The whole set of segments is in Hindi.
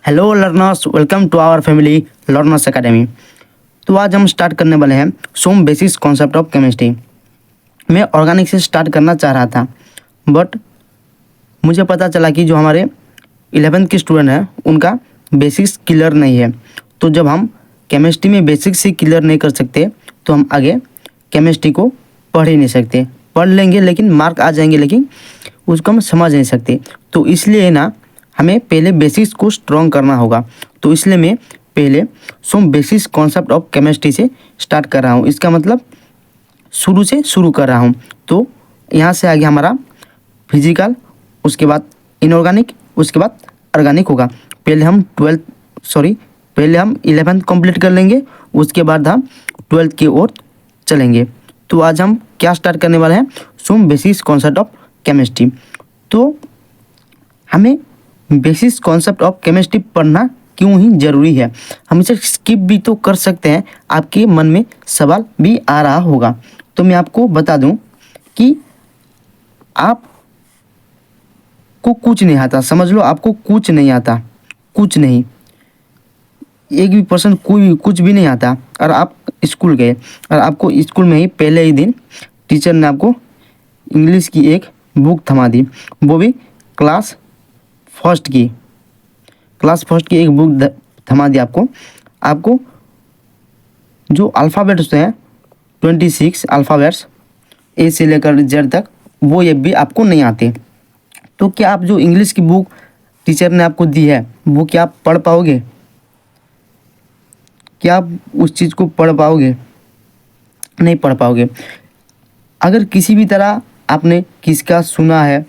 Hello learners, welcome to our family learners academy. तो आज हम स्टार्ट करने वाले हैं some basics concept of chemistry. मैं ऑर्गेनिक से स्टार्ट करना चाह रहा था, बट मुझे पता चला कि जो हमारे 11th के स्टूडेंट हैं उनका बेसिक्स क्लियर नहीं है। तो जब हम केमिस्ट्री में बेसिक्स ही क्लियर नहीं कर सकते तो हम आगे केमिस्ट्री को पढ़ ही नहीं सकते। पढ़ लेंगे लेकिन मार्क आ जाएंगे, लेकिन उसको हम समझ नहीं सकते। तो इसलिए ना हमें पहले बेसिक्स को स्ट्रॉन्ग करना होगा। तो इसलिए मैं पहले some basics concept of chemistry से स्टार्ट कर रहा हूँ। इसका मतलब शुरू से शुरू कर रहा हूँ। तो यहाँ से आगे हमारा फिजिकल, उसके बाद इनऑर्गेनिक, उसके बाद ऑर्गेनिक होगा। पहले हम 11th कंप्लीट कर लेंगे, उसके बाद हम 12th की ओर चलेंगे। तो आज हम क्या स्टार्ट करने वाले हैं, some basics concept of chemistry. तो हमें बेसिक्स कॉन्सेप्ट ऑफ केमिस्ट्री पढ़ना क्यों ही ज़रूरी है। हम इसे स्किप भी तो कर सकते हैं, आपके मन में सवाल भी आ रहा होगा। तो मैं आपको बता दूं कि आपको कुछ नहीं आता, समझ लो आपको कुछ नहीं आता, कुछ नहीं, एक भी % कोई कुछ भी नहीं आता। और आप स्कूल गए और आपको स्कूल में ही पहले ही दिन टीचर ने आपको इंग्लिश की एक बुक थमा दी, वो भी क्लास फर्स्ट की एक बुक थमा दी आपको जो अल्फ़ाबेट्स हैं 26 अल्फ़ाबेट्स ए से लेकर जेड तक, वो ये भी आपको नहीं आते। तो क्या आप जो इंग्लिश की बुक टीचर ने आपको दी है वो क्या आप पढ़ पाओगे? क्या आप उस चीज़ को पढ़ पाओगे? नहीं पढ़ पाओगे। अगर किसी भी तरह आपने किसका सुना है,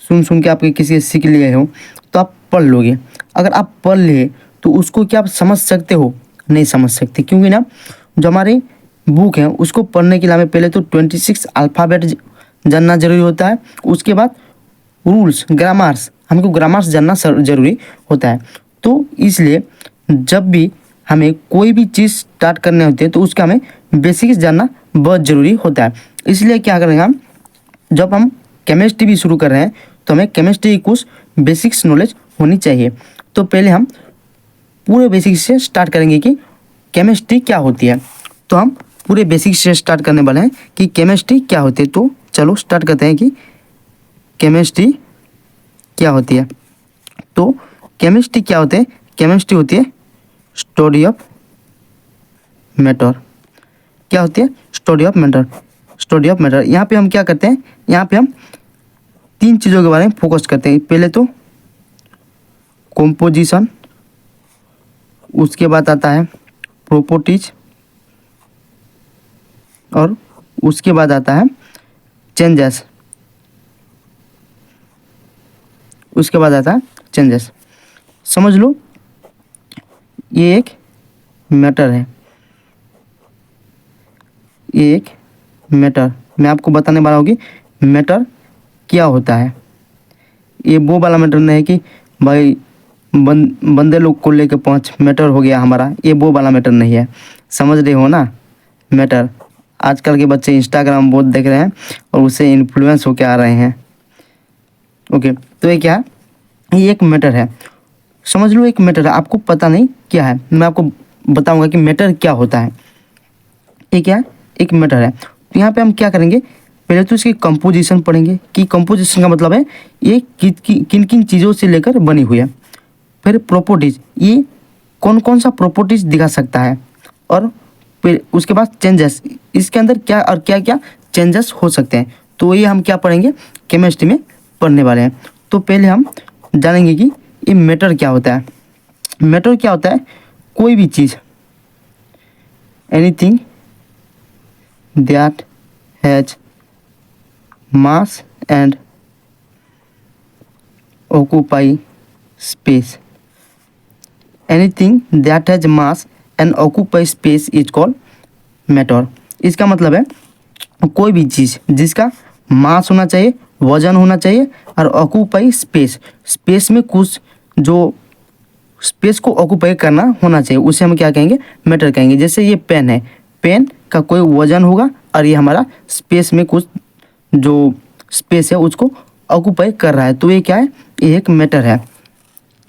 सुन के आपके किसी से सीख लिए हो तो आप पढ़ लोगे। अगर आप पढ़ लिए तो उसको क्या आप समझ सकते हो? नहीं समझ सकते, क्योंकि ना जो हमारे बुक है उसको पढ़ने के लिए हमें पहले तो 26 अल्फ़ाबेट जानना जरूरी होता है। उसके बाद रूल्स, ग्रामर्स, हमको ग्रामर्स जानना जरूरी होता है। तो इसलिए जब भी हमें कोई भी चीज़ स्टार्ट करने होती है तो उसका हमें बेसिक्स जानना बहुत ज़रूरी होता है। इसलिए क्या करेंगे हम, जब हम केमिस्ट्री भी शुरू कर रहे हैं तो हमें केमिस्ट्री की कुछ बेसिक्स नॉलेज होनी चाहिए। तो पहले हम पूरे बेसिक्स से स्टार्ट करेंगे कि केमिस्ट्री क्या होती है। तो हम पूरे बेसिक्स से स्टार्ट करने वाले हैं कि केमिस्ट्री क्या होती है। तो चलो स्टार्ट करते हैं कि केमिस्ट्री क्या होती है। तो केमिस्ट्री क्या होते हैं? केमिस्ट्री होती है स्टडी ऑफ मैटर। क्या होती है? Study of matter. यहाँ पे हम क्या करते हैं, यहाँ पे हम 3 चीज़ों के बारे में फोकस करते हैं। पहले तो कॉम्पोजिशन, उसके बाद आता है प्रॉपर्टीज, और उसके बाद आता है चेंजेस, समझ लो ये एक मैटर है, मैं आपको बताने वाला हूँ कि मैटर क्या होता है। ये वो वाला मैटर नहीं है कि भाई बंदे लोग को लेके 5 मैटर हो गया हमारा, ये वो वाला मैटर नहीं है। समझ रहे हो ना मैटर? आजकल के बच्चे इंस्टाग्राम बहुत देख रहे हैं और उससे इन्फ्लुएंस होके आ रहे हैं। ओके, तो ये क्या है? ये एक मैटर है, समझ लो एक मैटर है। आपको पता नहीं क्या है, मैं आपको बताऊंगा कि मैटर क्या होता है। ये क्या है? एक मैटर है। तो यहाँ पे हम क्या करेंगे, पहले तो इसकी कंपोजिशन पढ़ेंगे कि कंपोजिशन का मतलब है ये किन किन चीज़ों से लेकर बनी हुई है। फिर प्रॉपर्टीज, ये कौन कौन सा प्रॉपर्टीज दिखा सकता है। और फिर उसके बाद चेंजेस, इसके अंदर क्या और क्या क्या चेंजेस हो सकते हैं। तो ये हम क्या पढ़ेंगे, केमिस्ट्री में पढ़ने वाले हैं। तो पहले हम जानेंगे कि ये मैटर क्या होता है। मैटर क्या होता है? कोई भी चीज़, anything that has mass and occupy space. Anything that has mass and occupy space is called matter. इसका मतलब है कोई भी चीज़ जिसका मास होना चाहिए, वजन होना चाहिए, और ऑक्यूपाई स्पेस में कुछ जो स्पेस को ऑक्यूपाई करना होना चाहिए, उसे हम क्या कहेंगे, मैटर कहेंगे। जैसे ये पेन है, पेन का कोई वजन होगा और ये हमारा स्पेस में कुछ जो स्पेस है उसको ऑक्यूपाई कर रहा है, तो ये क्या है, ये एक मैटर है।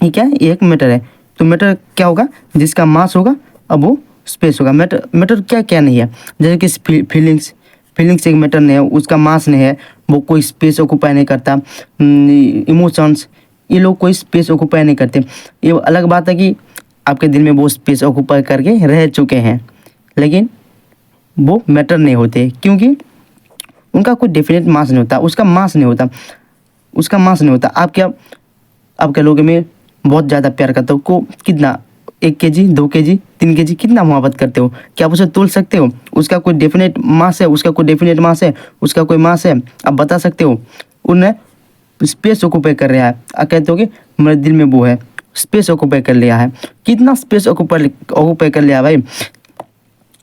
ये क्या है, ये एक मैटर है। तो मैटर क्या होगा, जिसका मास होगा अब वो स्पेस होगा। मैटर क्या क्या नहीं है, जैसे कि फीलिंग्स एक मैटर नहीं है, उसका मास नहीं है, वो कोई स्पेस ऑक्यूपाई नहीं करता। इमोशंस, ये लोग कोई स्पेस ऑक्यूपाई नहीं करते। ये अलग बात है कि आपके दिल में वो स्पेस ऑक्यूपाई करके रह चुके हैं, लेकिन वो मैटर नहीं होते, क्योंकि उनका कोई डेफिनेट मास नहीं होता, उसका मास नहीं होता। आप क्या, आप कह लोगे मैं बहुत ज़्यादा प्यार करता हूँ, को कितना, 1 kg, 2 kg, 3 kg, कितना मोहब्बत करते हो, क्या आप उसे तोल सकते हो? उसका कोई डेफिनेट मास है, उसका कोई मास है, आप बता सकते हो? उन्हें स्पेस ऑक्यूपाई कर रहा है, आप कहते हो कि मेरे दिल में वो है, स्पेस ऑक्यूपाई कर लिया है। कितना स्पेस ऑक्यूपाई कर लिया भाई।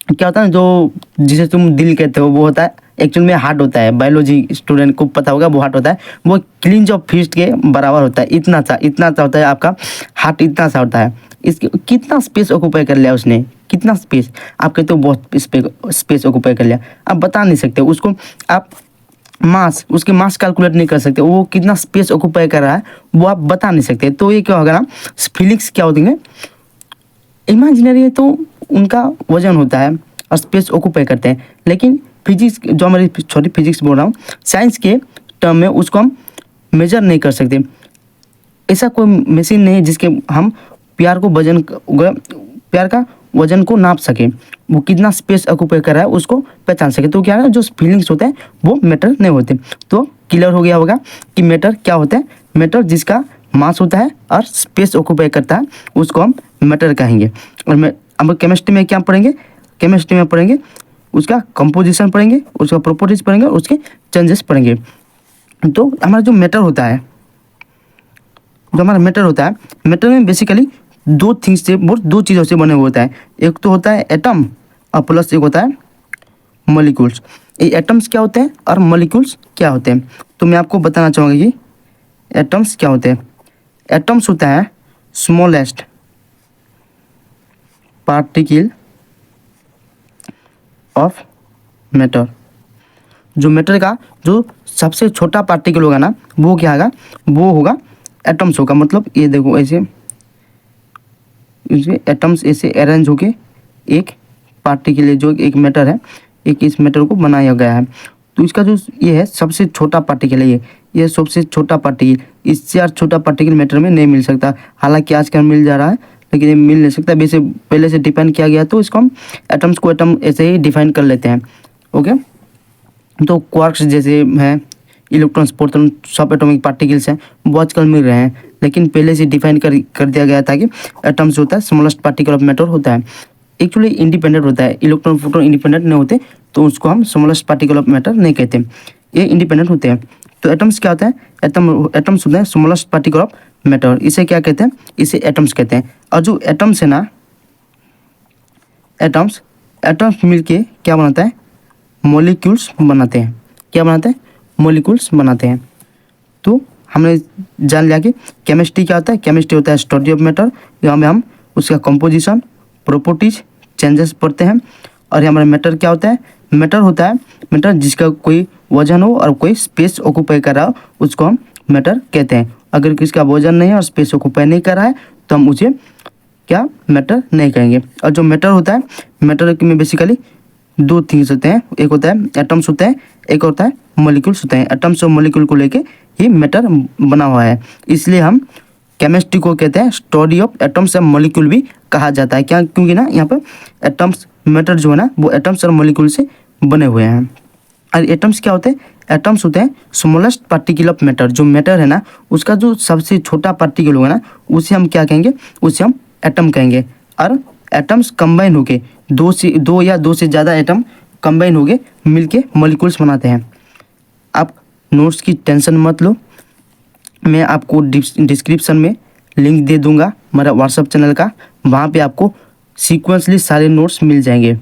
क्या होता है जो, जिसे तुम दिल कहते हो, वो होता है एक्चुअल में हार्ट होता है। बायोलॉजी स्टूडेंट को पता होगा, वो हार्ट होता है, वो क्लिंच ऑफ फिस्ट के बराबर होता है। इतना सा होता है आपका हार्ट, इतना सा होता है। इसके कितना स्पेस ऑक्यूपाई कर लिया उसने, कितना स्पेस, आप कहते हो बहुत स्पेस ऑक्यूपाई कर लिया, आप बता नहीं सकते उसको। आप उसके मास कैलकुलेट नहीं कर सकते, वो कितना स्पेस ऑक्यूपाई कर रहा है वो आप बता नहीं सकते। तो ये क्या होगा ना, फीलिंग्स क्या होती हैं, इमेजिनरी है, तो उनका वजन होता है और स्पेस ऑक्यूपाई करते हैं। लेकिन फिजिक्स, जो हमारी छोटी फिजिक्स बोल रहा हूँ, साइंस के टर्म में उसको हम मेजर नहीं कर सकते। ऐसा कोई मशीन नहीं है जिसके हम प्यार का वजन को नाप सके, वो कितना स्पेस ऑक्यूपाई कर रहा है उसको पहचान सके। तो क्या है, जो फीलिंग्स होते हैं वो मैटर नहीं होते। तो क्लियर हो गया होगा कि मैटर क्या होता है। मैटर जिसका मास होता है और स्पेस ऑक्यूपाई करता है उसको हम मैटर कहेंगे। और अब केमिस्ट्री में क्या पढ़ेंगे, उसका कंपोजिशन पढ़ेंगे, उसका प्रॉपर्टीज पढ़ेंगे, उसके चेंजेस पढ़ेंगे। तो हमारा जो मैटर होता है, मैटर में बेसिकली दो चीज़ों से बने हुए होता है। एक तो होता है एटम और प्लस एक होता है मॉलिक्यूल्स। ये एटम्स क्या होते हैं और मॉलिक्यूल्स क्या होते हैं, तो मैं आपको बताना चाहूँगा कि एटम्स क्या होते हैं। एटम्स होता है स्मॉलेस्ट पार्टिकल ऑफ मैटर। जो मैटर का जो सबसे छोटा पार्टिकल होगा ना, वो क्या होगा, वो होगा एटम्स होगा। मतलब ये देखो, ऐसे एटम्स ऐसे अरेंज होके एक पार्टिकल है, जो एक मैटर है, एक इस मैटर को बनाया गया है। तो इसका जो ये है सबसे छोटा पार्टिकल है, ये सबसे छोटा पार्टिकल, इससे और छोटा पार्टिकल मैटर में नहीं मिल सकता। हालांकि आजकल मिल जा रहा है, लेकिन ये मिल नहीं सकता। वैसे पहले से डिफाइन किया गया, तो इसको हम एटम्स को एटम ऐसे ही डिफाइन कर लेते हैं। ओके, तो क्वार्क्स जैसे हैं, इलेक्ट्रॉन्स, प्रोटॉन, सब एटॉमिक पार्टिकल्स हैं, वो आजकल मिल रहे हैं। लेकिन पहले से डिफाइन कर दिया गया था कि एटम्स होता है स्मॉलेस्ट पार्टिकल ऑफ मैटर होता है। एक्चुअली इंडिपेंडेंट होता है, इलेक्ट्रॉन प्रोटॉन इंडिपेंडेंट नहीं होते, तो उसको हम स्मॉलेस्ट पार्टिकल ऑफ मैटर नहीं कहते, ये इंडिपेंडेंट होते हैं। तो एटम्स क्या होता है, एटम्स होते हैं स्मॉलेस्ट पार्टिकल ऑफ मैटर। इसे क्या कहते हैं, इसे एटम्स कहते हैं। और जो एटम्स है ना, एटम्स मिलके क्या बनाता है, मॉलिक्यूल्स बनाते हैं। क्या बनाते हैं, मॉलिक्यूल्स बनाते हैं। तो हमने जान लिया कि केमिस्ट्री क्या होता है। केमिस्ट्री होता है स्टडी ऑफ मैटर, यहाँ में हम उसका कंपोजिशन, प्रॉपर्टीज, चेंजेस पढ़ते हैं। और हमारा मैटर क्या होता है, मैटर जिसका कोई वजन हो और कोई स्पेस ऑक्यूपाई कर रहा हो, उसको हम मैटर कहते हैं। अगर किसका वजन नहीं है और स्पेस ऑक्यूपाई नहीं कर रहा है, तो हम उसे क्या, मैटर नहीं कहेंगे। और जो मैटर होता है, मैटर में बेसिकली दो थिंग्स होते हैं, एक होता है एटम्स होते हैं, एक होता है मॉलिक्यूल्स होते हैं। एटम्स और मॉलिक्यूल को लेके ही मैटर बना हुआ है, इसलिए हम केमिस्ट्री को कहते हैं study of atoms and molecule भी कहा जाता है। क्या, क्योंकि ना यहाँ पर एटम्स, मैटर जो है ना, वो एटम्स और मॉलिक्यूल से बने हुए हैं। और एटम्स क्या होते हैं, एटम्स होते हैं स्मॉलेस्ट पार्टिकल ऑफ मैटर। जो मैटर है ना, उसका जो सबसे छोटा पार्टिकल होगा ना, उसे हम क्या कहेंगे, उसे हम एटम कहेंगे। और एटम्स कंबाइन होके दो या दो से ज़्यादा एटम कंबाइन होके मिलके मॉलिक्यूल्स बनाते हैं। आप नोट्स की टेंशन मत लो, मैं आपको डिस्क्रिप्शन में लिंक दे दूंगा मेरा व्हाट्सअप चैनल का, वहाँ पे आपको सीक्वेंसली सारे नोट्स मिल जाएंगे।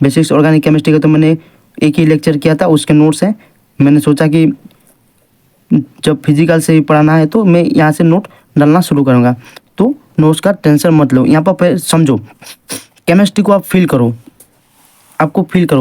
बेसिक्स ऑर्गेनिक केमिस्ट्री का तो मैंने एक ही लेक्चर किया था, उसके नोट्स हैं। मैंने सोचा कि जब फिजिकल से भी पढ़ाना है तो मैं यहाँ से नोट डालना शुरू करूँगा। तो नोट्स का टेंशन मत लो, यहाँ पर समझो, केमिस्ट्री को आप फील करो,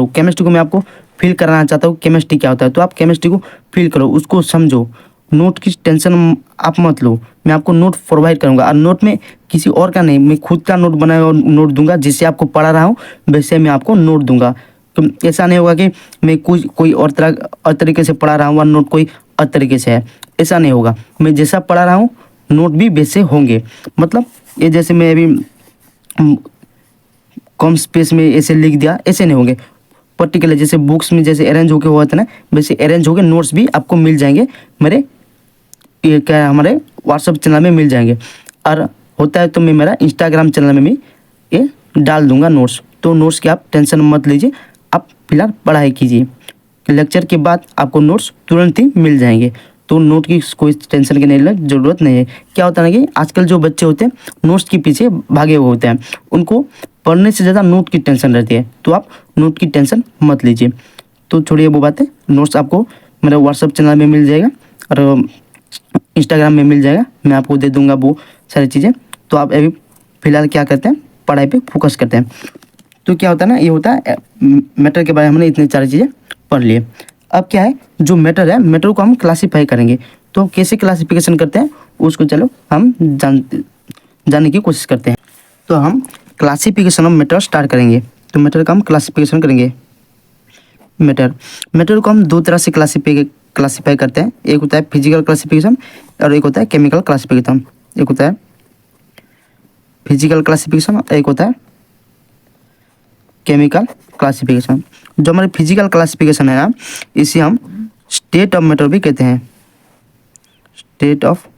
केमिस्ट्री को मैं आपको फील कराना चाहता हूँ। केमिस्ट्री क्या होता है, तो आप केमिस्ट्री को फील करो, उसको समझो, नोट की टेंशन आप मत लो, मैं आपको नोट प्रोवाइड करूँगा। और नोट में किसी और का नहीं, मैं खुद का नोट बनाया हुआ नोट दूंगा, जिससे आपको पढ़ा रहा हूँ वैसे मैं आपको नोट दूंगा। तो ऐसा नहीं होगा कि मैं कोई और तरीके से पढ़ा रहा हूँ और नोट कोई और तरीके से है, ऐसा नहीं होगा। मैं जैसा पढ़ा रहा हूँ नोट भी वैसे होंगे। मतलब ये जैसे मैं अभी कम स्पेस में ऐसे लिख दिया, ऐसे नहीं होंगे। पर्टिकुलर जैसे बुक्स में जैसे अरेंज होके हुआ था ना, वैसे अरेंज होके नोट्स भी आपको मिल जाएंगे मेरे ये क्या है, हमारे व्हाट्सअप चैनल में मिल जाएंगे। और होता है तो मैं मेरा इंस्टाग्राम चैनल में भी ये डाल दूंगा नोट्स। तो नोट्स की आप टेंशन मत लीजिए, आप फिलहाल पढ़ाई कीजिए। लेक्चर के बाद आपको नोट्स तुरंत ही मिल जाएंगे, तो नोट की कोई टेंशन की नहीं ज़रूरत नहीं है। क्या होता है ना कि आजकल जो बच्चे होते हैं नोट्स के पीछे भागे हुए होते हैं, उनको पढ़ने से ज़्यादा नोट की टेंशन रहती है। तो आप नोट की टेंशन मत लीजिए। तो छोड़िए वो बातें, नोट्स आपको मेरे व्हाट्सअप चैनल में मिल जाएगा और इंस्टाग्राम में मिल जाएगा, मैं आपको दे दूंगा वो सारी चीज़ें। तो आप अभी फ़िलहाल क्या करते हैं, पढ़ाई पे फोकस करते हैं। तो क्या होता है ना, ये होता है मैटर के बारे में हमने इतनी सारी चीज़ें पढ़ लिए। अब क्या है, जो मैटर है, मैटर को हम क्लासीफाई करेंगे। तो कैसे क्लासिफिकेशन करते हैं उसको चलो हम जानने की कोशिश करते हैं। तो हम क्लासिफिकेशन ऑफ मैटर स्टार्ट करेंगे। तो मैटर का हम क्लासिफिकेशन करेंगे। मैटर को हम दो तरह से क्लासीफाई करते हैं। एक होता है फिजिकल क्लासिफिकेशन और एक होता है केमिकल क्लासिफिकेशन। एक होता है फिजिकल क्लासिफिकेशन और एक होता है केमिकल क्लासिफिकेशन। जो हमारे फिजिकल क्लासिफिकेशन है ना, इसे हम स्टेट ऑफ मैटर भी कहते हैं। स्टेट ऑफ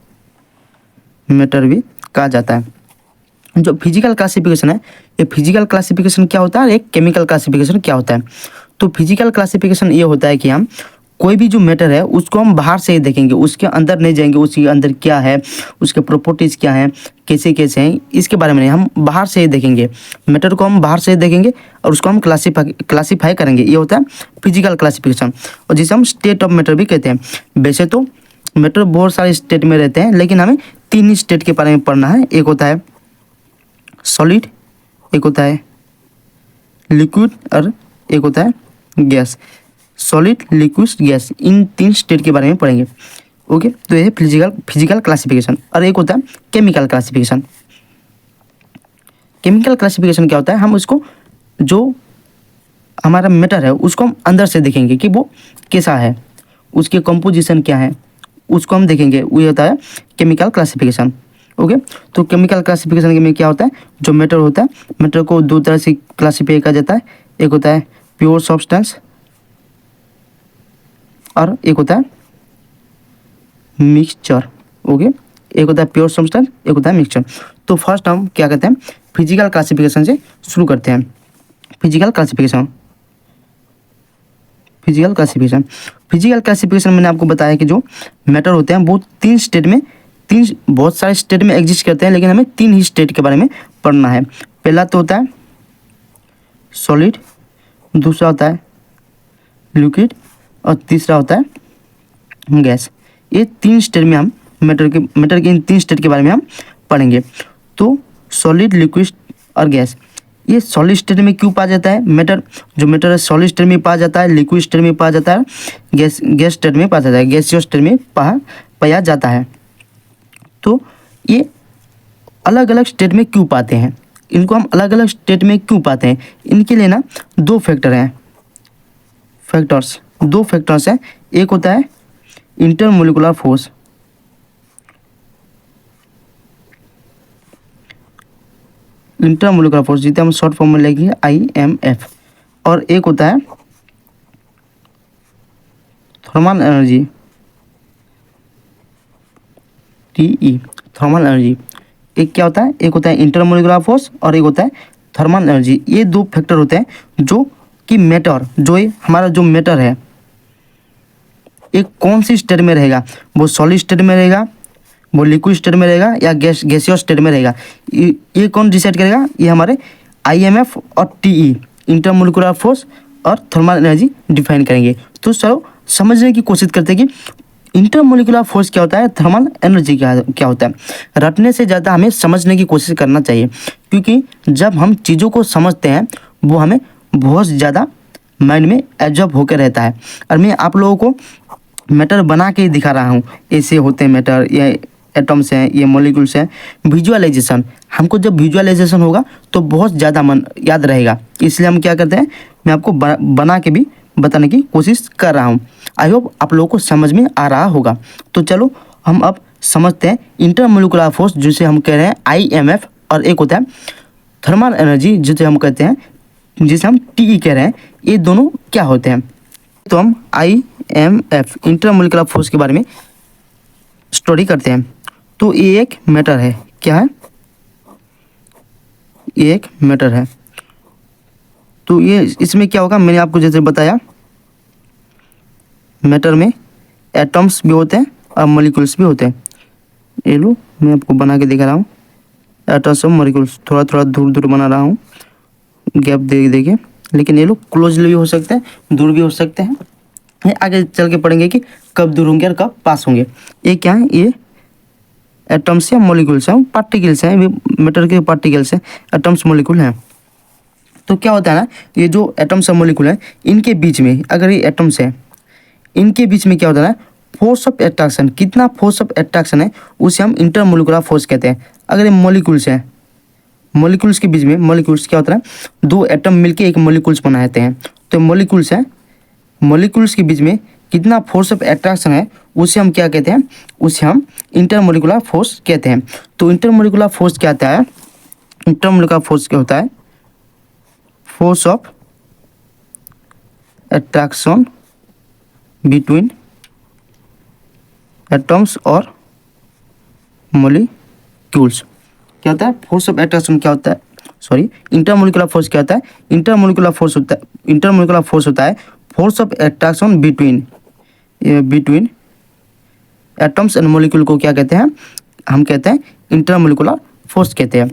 मैटर भी कहा जाता है। जो फिजिकल क्लासिफिकेशन है, ये फिजिकल क्लासिफिकेशन क्या होता है, एक केमिकल क्लासिफिकेशन क्या होता है। तो फिजिकल क्लासिफिकेशन ये होता है कि हम कोई भी जो मैटर है उसको हम बाहर से ही देखेंगे, उसके अंदर नहीं जाएंगे, उसके अंदर क्या है, उसके प्रॉपर्टीज़ क्या हैं, कैसे कैसे हैं, इसके बारे में नहीं, हम बाहर से ही देखेंगे। मैटर को हम बाहर से ही देखेंगे और उसको हम क्लासीफाई करेंगे। ये होता है फिजिकल क्लासिफिकेशन, और जिसे हम स्टेट ऑफ मैटर भी कहते हैं। वैसे तो मैटर बहुत सारे स्टेट में रहते हैं, लेकिन हमें तीन ही स्टेट के बारे में पढ़ना है। एक होता है सॉलिड, एक होता है लिक्विड और एक होता है गैस। सॉलिड, लिक्विड, गैस, इन तीन स्टेट के बारे में पढ़ेंगे। ओके, तो ये है फिजिकल क्लासिफिकेशन। और एक होता है केमिकल क्लासिफिकेशन। केमिकल क्लासिफिकेशन क्या होता है, हम उसको जो हमारा मैटर है उसको हम अंदर से देखेंगे कि वो कैसा है, उसके कंपोजिशन क्या है, उसको हम देखेंगे। वो होता है केमिकल क्लासिफिकेशन। ओके, तो केमिकल क्लासिफिकेशन में क्या होता है, जो मैटर होता है, मैटर को दो तरह से क्लासीफाई किया जाता है। एक होता है प्योर सब्सटेंस और एक होता है मिक्सचर। ओके, एक होता है प्योर सब्सटेंस, एक होता है मिक्सचर। तो फर्स्ट हम क्या कहते हैं, फिजिकल क्लासिफिकेशन से शुरू करते हैं। फिजिकल क्लासिफिकेशन मैंने आपको बताया कि जो मैटर होते हैं वो बहुत सारे स्टेट में एग्जिस्ट करते हैं, लेकिन हमें तीन ही स्टेट के बारे में पढ़ना है। पहला तो होता है सॉलिड, दूसरा होता है लिक्विड और तीसरा होता है गैस। ये तीन स्टेट में हम मैटर के इन तीन स्टेट के बारे में हम पढ़ेंगे। तो सॉलिड, लिक्विड और गैस, ये सॉलिड स्टेट में क्यों पाया जाता है, मैटर है सॉलिड स्टेट में पाया जाता है, लिक्विड स्टेट में पाया जाता है, गैस स्टेट में पाया जाता है, गैसियस स्टेट में पाया जाता है। तो ये अलग अलग स्टेट में क्यों पाते हैं, इनको हम अलग अलग स्टेट में क्यों पाते हैं, इनके लिए ना दो फैक्टर्स हैं। एक होता है इंटरमोलिकुलर फोर्स, जिसे हम शॉर्ट फॉर्म में लिखेंगे IMF, और एक होता है thermal energy, TE, thermal energy. एक क्या होता है, एक होता है इंटरमोलिकुलर फोर्स और एक होता है थर्मल एनर्जी। ये दो फैक्टर होते हैं जो कि हमारा जो मैटर है एक कौन सी स्टेट में रहेगा, वो सॉलिड स्टेट में रहेगा, वो लिक्विड स्टेट में रहेगा या गैसियस स्टेट में रहेगा, ये कौन डिसाइड करेगा, ये हमारे IMF और TE, इंटरमोलिकुलर फोर्स और थर्मल एनर्जी डिफाइन करेंगे। तो चलो समझने की कोशिश करते हैं कि इंटरमोलिकुलर फोर्स क्या होता है, थर्मल एनर्जी क्या होता है। रटने से ज़्यादा हमें समझने की कोशिश करना चाहिए, क्योंकि जब हम चीज़ों को समझते हैं वो हमें बहुत ज़्यादा माइंड में एब्जॉर्ब होकर रहता है। और मैं आप लोगों को मैटर बना के दिखा रहा हूँ, ऐसे होते हैं मैटर, ये एटम्स हैं, ये मॉलिक्यूल्स हैं। विजुअलाइजेशन, हमको जब विजुअलाइजेशन होगा तो बहुत ज़्यादा मन याद रहेगा, इसलिए हम क्या करते हैं, मैं आपको बना के भी बताने की कोशिश कर रहा हूँ। आई होप आप लोगों को समझ में आ रहा होगा। तो चलो हम अब समझते हैं इंटरमोलिकुलर फोर्स, जिसे हम कह रहे हैं IMF, और एक होता है थर्मल एनर्जी, जिसे हम कहते हैं, जिसे हम TE कह रहे हैं। ये दोनों क्या होते हैं? तो हम IMF इंटरमोलिकुलर फोर्स के बारे में स्टडी करते हैं। तो ये एक मैटर है, क्या है? ये एक मैटर है। तो ये इसमें क्या होगा, मैंने आपको जैसे बताया, मैटर में एटम्स भी होते हैं और मॉलिक्यूल्स भी होते हैं। ये लो, मैं आपको बना के दिखा रहा हूँ, एटम्स और मॉलिक्यूल्स, थोड़ा थोड़ा दूर दूर बना रहा हूँ, गैप दे देके, लेकिन ये लोग क्लोजली भी हो सकते हैं, दूर भी हो सकते हैं। ये आगे चल के पढ़ेंगे कि कब दूर होंगे और कब पास होंगे। ये क्या है? ये एटम्स या मॉलिक्यूल्स हैं, पार्टिकल्स हैं, मैटर के पार्टिकल्स हैं, एटम्स मॉलिक्यूल हैं। तो क्या होता है ना, ये जो एटम्स और मॉलिक्यूल हैं, इनके बीच में, अगर ये एटम्स हैं, इनके बीच में क्या होता है, फोर्स ऑफ अट्रैक्शन, कितना फोर्स ऑफ अट्रैक्शन है, उसे हम इंटरमोलिकुलर फोर्स कहते हैं। अगर ये मॉलिक्यूल्स हैं, मॉलिक्यूल्स के बीच में, मॉलिक्यूल्स क्या होता है, दो एटम मिलके एक मॉलिक्यूल्स बनाते हैं। तो मॉलिक्यूल्स हैं, मॉलिक्यूल्स के बीच में कितना फोर्स ऑफ अट्रैक्शन है, उसे हम क्या कहते हैं, उसे हम इंटरमोलिकुलर फोर्स कहते हैं। तो इंटरमोलिकुलर फोर्स क्या होता है? इंटरमोलिकुलर फोर्स क्या होता है? Force of attraction between atoms और मॉलिक्यूल्स। क्या होता है? फोर्स ऑफ अट्रैक्शन क्या होता है, सॉरी, इंटरमोलिकुलर फोर्स क्या होता है? इंटरमोलिकुलर फोर्स होता है, इंटरमोलिकुलर फोर्स होता है force of attraction between atoms and molecule को क्या कहते हैं? हम कहते हैं इंटरमोलिकुलर फोर्स कहते हैं।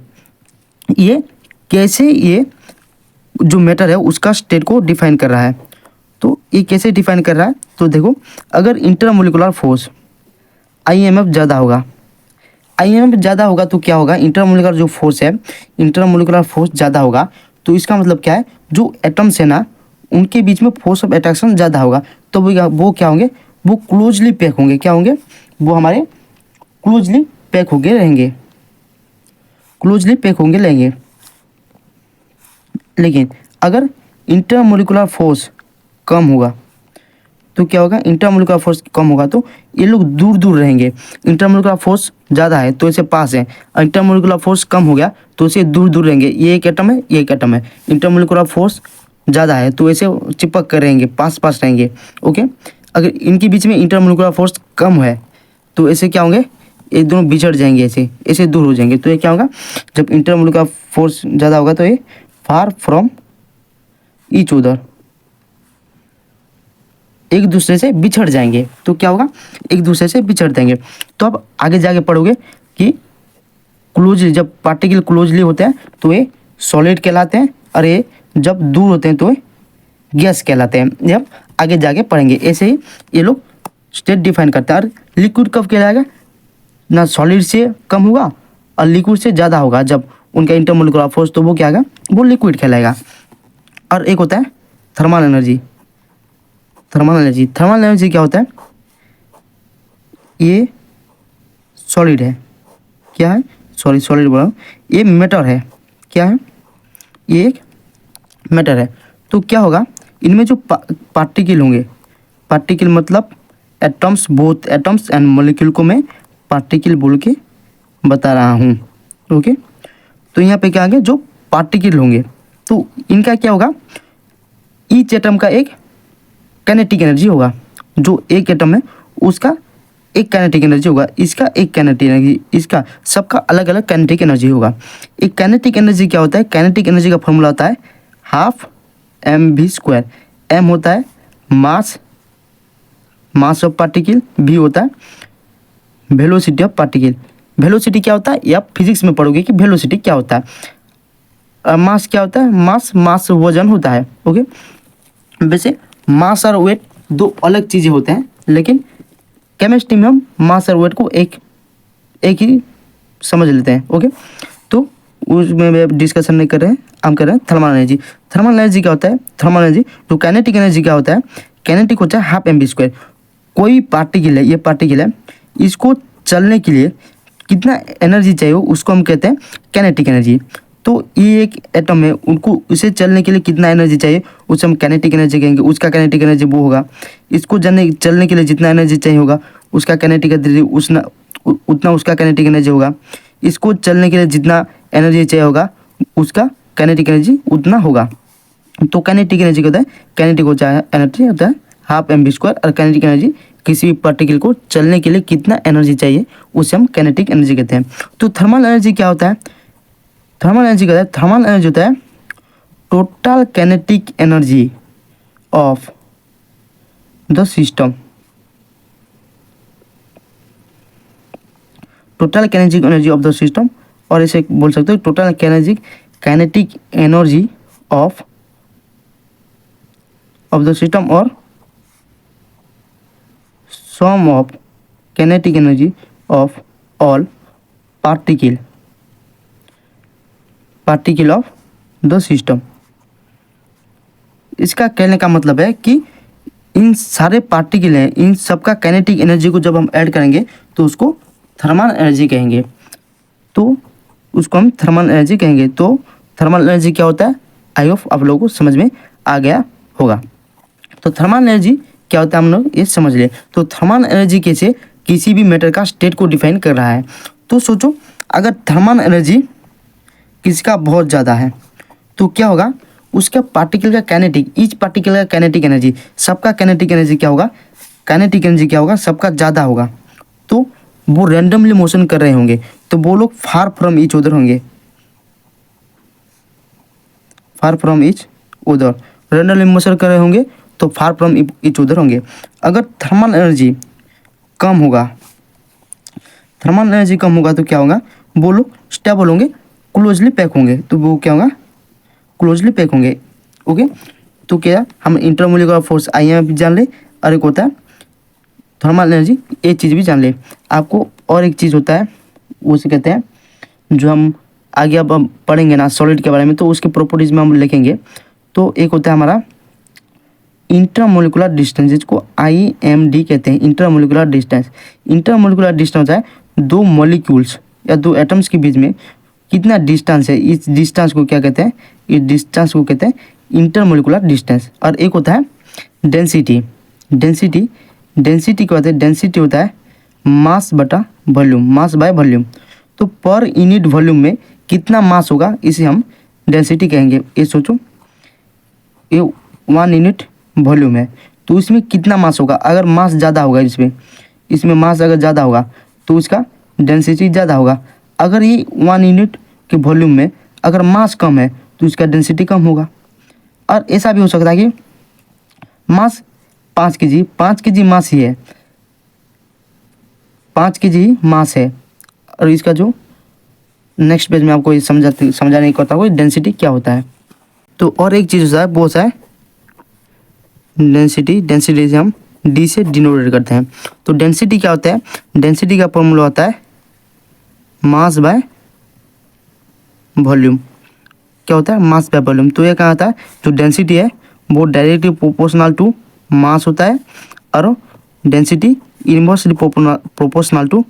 ये कैसे, ये जो मैटर है उसका स्टेट को डिफाइन कर रहा है। तो ये कैसे डिफाइन कर रहा है? तो देखो, अगर इंटरमोलिकुलर फोर्स IMF ज़्यादा होगा, IMF ज़्यादा होगा तो क्या होगा, इंटरमोलिकुलर जो फोर्स है, इंटरमोलिकुलर फोर्स ज़्यादा होगा, तो इसका मतलब क्या है, जो एटम्स है ना, उनके बीच में फोर्स ऑफ अट्रैक्शन ज़्यादा होगा, तो वो क्या होंगे, वो क्लोजली पैक होंगे। क्या होंगे? वो हमारे क्लोजली पैक होंगे रहेंगे, क्लोजली पैक होंगे रहेंगे। लेकिन अगर इंटरमोलिकुलर फोर्स कम होगा तो क्या होगा, इंटरमोलिकुलर फोर्स कम होगा तो ये लोग दूर दूर रहेंगे। इंटरमोलिकुलर फोर्स ज़्यादा है तो इसे पास है, इंटरमोलिकुलर फोर्स कम हो गया तो इसे दूर दूर रहेंगे। ये एक एटम है, ये एक एटम है, इंटरमोलिकुलर फोर्स ज़्यादा है तो ऐसे चिपक कर रहेंगे, पास पास रहेंगे। ओके, अगर इनके बीच में इंटरमोलिकुलर फोर्स कम है तो ऐसे क्या होंगे, ये दोनों बिछड़ जाएंगे, ऐसे ऐसे दूर हो जाएंगे। तो ये क्या होगा, जब इंटरमोलिकुलर फोर्स ज़्यादा होगा तो ये फार फ्रॉम ईच अदर, एक दूसरे से बिछड़ जाएंगे। तो क्या होगा, एक दूसरे से बिछड़ जाएंगे। तो अब आगे जाके पढ़ोगे कि क्लोजली, जब पार्टिकल क्लोजली होते हैं तो ये सॉलिड कहलाते हैं, और ये जब दूर होते हैं तो ये गैस कहलाते हैं। जब आगे जाके पढ़ेंगे, ऐसे ही ये लोग स्टेट डिफाइन करते हैं। और लिक्विड कब कहलाएगा, ना सॉलिड से कम होगा और लिक्विड से ज़्यादा होगा जब उनका इंटरमोलिकुलर फोर्स, तो वो क्या होगा, वो लिक्विड कहलाएगा। और एक होता है thermal energy. Thermal energy, thermal energy क्या होता है, ये सॉलिड है, क्या है, सॉरी सॉलिड बोला, ये मैटर है, क्या है, ये एक मैटर है। तो क्या होगा, इनमें जो पार्टिकल होंगे, पार्टिकल मतलब atoms, both atoms and molecule को मैं पार्टिकल बोल के बता रहा हूँ। ओके, तो यहाँ पे क्या आगे जो पार्टिकल होंगे तो इनका क्या होगा, ईच एटम का एक काइनेटिक एनर्जी होगा। जो एक एटम है उसका एक काइनेटिक एनर्जी होगा, इसका एक काइनेटिक एनर्जी, इसका सबका अलग अलग काइनेटिक एनर्जी होगा। एक काइनेटिक एनर्जी क्या होता है, काइनेटिक एनर्जी का फॉर्मूला होता है हाफ mv²। m होता है मास, मास ऑफ पार्टिकल, v होता है वेलोसिटी ऑफ पार्टिकल। वेलोसिटी क्या होता है, ये आप फिजिक्स में पढ़ोगे कि वेलोसिटी क्या होता है। मास क्या होता है, मास वजन होता है। ओके, वैसे मास और वेट दो अलग चीज़ें होते हैं, लेकिन केमिस्ट्री में हम मास और वेट को एक ही समझ लेते हैं। ओके, तो उसमें डिस्कशन नहीं कर रहे हैं, हम कर रहे हैं थर्मल एनर्जी। थर्मल एनर्जी क्या होता है, थर्मल एनर्जी जो काइनेटिक एनर्जी क्या होता है, काइनेटिक होता है हाफ mv²। कोई पार्टिकल है, ये पार्टिकल है, इसको चलने के लिए कितना एनर्जी चाहिए उसको हम कहते हैं काइनेटिक एनर्जी। तो ये एक एटम है, उनको इसे चलने के लिए कितना एनर्जी चाहिए उसे हम काइनेटिक एनर्जी कहेंगे। उसका काइनेटिक एनर्जी वो होगा, इसको चलने के लिए जितना एनर्जी चाहिए होगा उसका काइनेटिक एनर्जी उतना उसका काइनेटिक एनर्जी होगा। इसको चलने के लिए जितना एनर्जी चाहिए होगा उसका काइनेटिक एनर्जी उतना होगा। तो काइनेटिक एनर्जी क्या होता है, काइनेटिक एनर्जी होता है हाफ mv², और काइनेटिक एनर्जी किसी भी पार्टिकल को चलने के लिए कितना एनर्जी चाहिए उसे हम काइनेटिक एनर्जी कहते हैं। तो थर्मल एनर्जी क्या होता है, थर्मल एनर्जी क्या होता है, थर्मल एनर्जी होता है total kinetic energy of the system, total kinetic energy of the system, और इसे बोल सकते हो total kinetic energy of the system और sum of kinetic energy of all particle of the system. इसका कहने का मतलब है कि इन सारे पार्टिकल हैं, इन सबका काइनेटिक एनर्जी को जब हम ऐड करेंगे तो उसको थर्मल एनर्जी कहेंगे। तो उसको हम थर्मल एनर्जी कहेंगे। तो थर्मल एनर्जी क्या होता है, आई होप आप लोगों को समझ में आ गया होगा। तो थर्मल एनर्जी क्या होता है हम लोग ये समझ ले। तो थर्मल एनर्जी कैसे किसी भी मैटर का स्टेट को डिफाइन कर रहा है। तो सोचो अगर थर्मल एनर्जी किसका बहुत ज़्यादा है तो क्या होगा, उसका पार्टिकल का काइनेटिक, ईच पार्टिकल का काइनेटिक एनर्जी, सबका काइनेटिक एनर्जी क्या होगा, काइनेटिक एनर्जी क्या होगा, सबका ज़्यादा होगा। तो वो रैंडमली मोशन कर रहे होंगे तो वो लोग फार फ्रॉम ईच अदर होंगे, far from each other, randomly motion कर रहे होंगे तो फार फ्रॉम ईच अदर होंगे। अगर थर्मल एनर्जी कम होगा, थर्मल एनर्जी कम होगा तो क्या होगा, वो लोग स्टेबल होंगे, क्लोजली पैक होंगे। तो वो क्या होगा, क्लोजली पैक होंगे। ओके, तो क्या हम इंटरमोलिकुलर फोर्स IM भी जान ले, और एक होता है थर्मल एनर्जी, एक चीज़ भी जान ले। आपको और एक चीज़ होता है उसे कहते हैं, जो हम आगे अब पढ़ेंगे ना सॉलिड के बारे में, तो उसके प्रॉपर्टीज में हम लिखेंगे। तो एक होता है हमारा इंटरमोलिकुलर डिस्टेंस, जिसको IMD कहते हैं, इंटरमोलिकुलर डिस्टेंस। इंटरमोलिकुलर डिस्टेंस होता है दो मॉलिक्यूल्स या दो एटम्स के बीच में कितना डिस्टेंस है, इस डिस्टेंस को क्या कहते हैं, इस डिस्टेंस को कहते हैं इंटरमोलिकुलर डिस्टेंस। और एक होता है डेंसिटी, डेंसिटी क्या होता है, डेंसिटी होता है मास बटा वॉल्यूम, मास बाय वॉल्यूम। तो पर यूनिट वॉल्यूम में कितना मास होगा इसे हम डेंसिटी कहेंगे। ये सोचो, ये 1 यूनिट वॉल्यूम है तो इसमें कितना मास होगा, अगर मास ज़्यादा होगा इसमें मास अगर ज़्यादा होगा तो उसका डेंसिटी ज़्यादा होगा। अगर ये 1 यूनिट के वॉल्यूम में अगर मास कम है तो इसका डेंसिटी कम होगा। और ऐसा भी हो सकता है कि मास 5 kg मास ही है, 5 kg मास है, और इसका जो नेक्स्ट पेज में आपको समझाने की करता हूँ डेंसिटी क्या होता है। तो और एक चीज़ होता है वो होता है डेंसिटी से हम D से डिनोटेट करते हैं। तो डेंसिटी क्या होता है, डेंसिटी का फॉर्मूला होता है मास बाय वॉल्यूम। क्या होता है, मास बाय वॉल्यूम। तो ये कहा होता है जो डेंसिटी है वो डायरेक्टली प्रोपोर्शनल टू मास होता है, और density inversely proportional to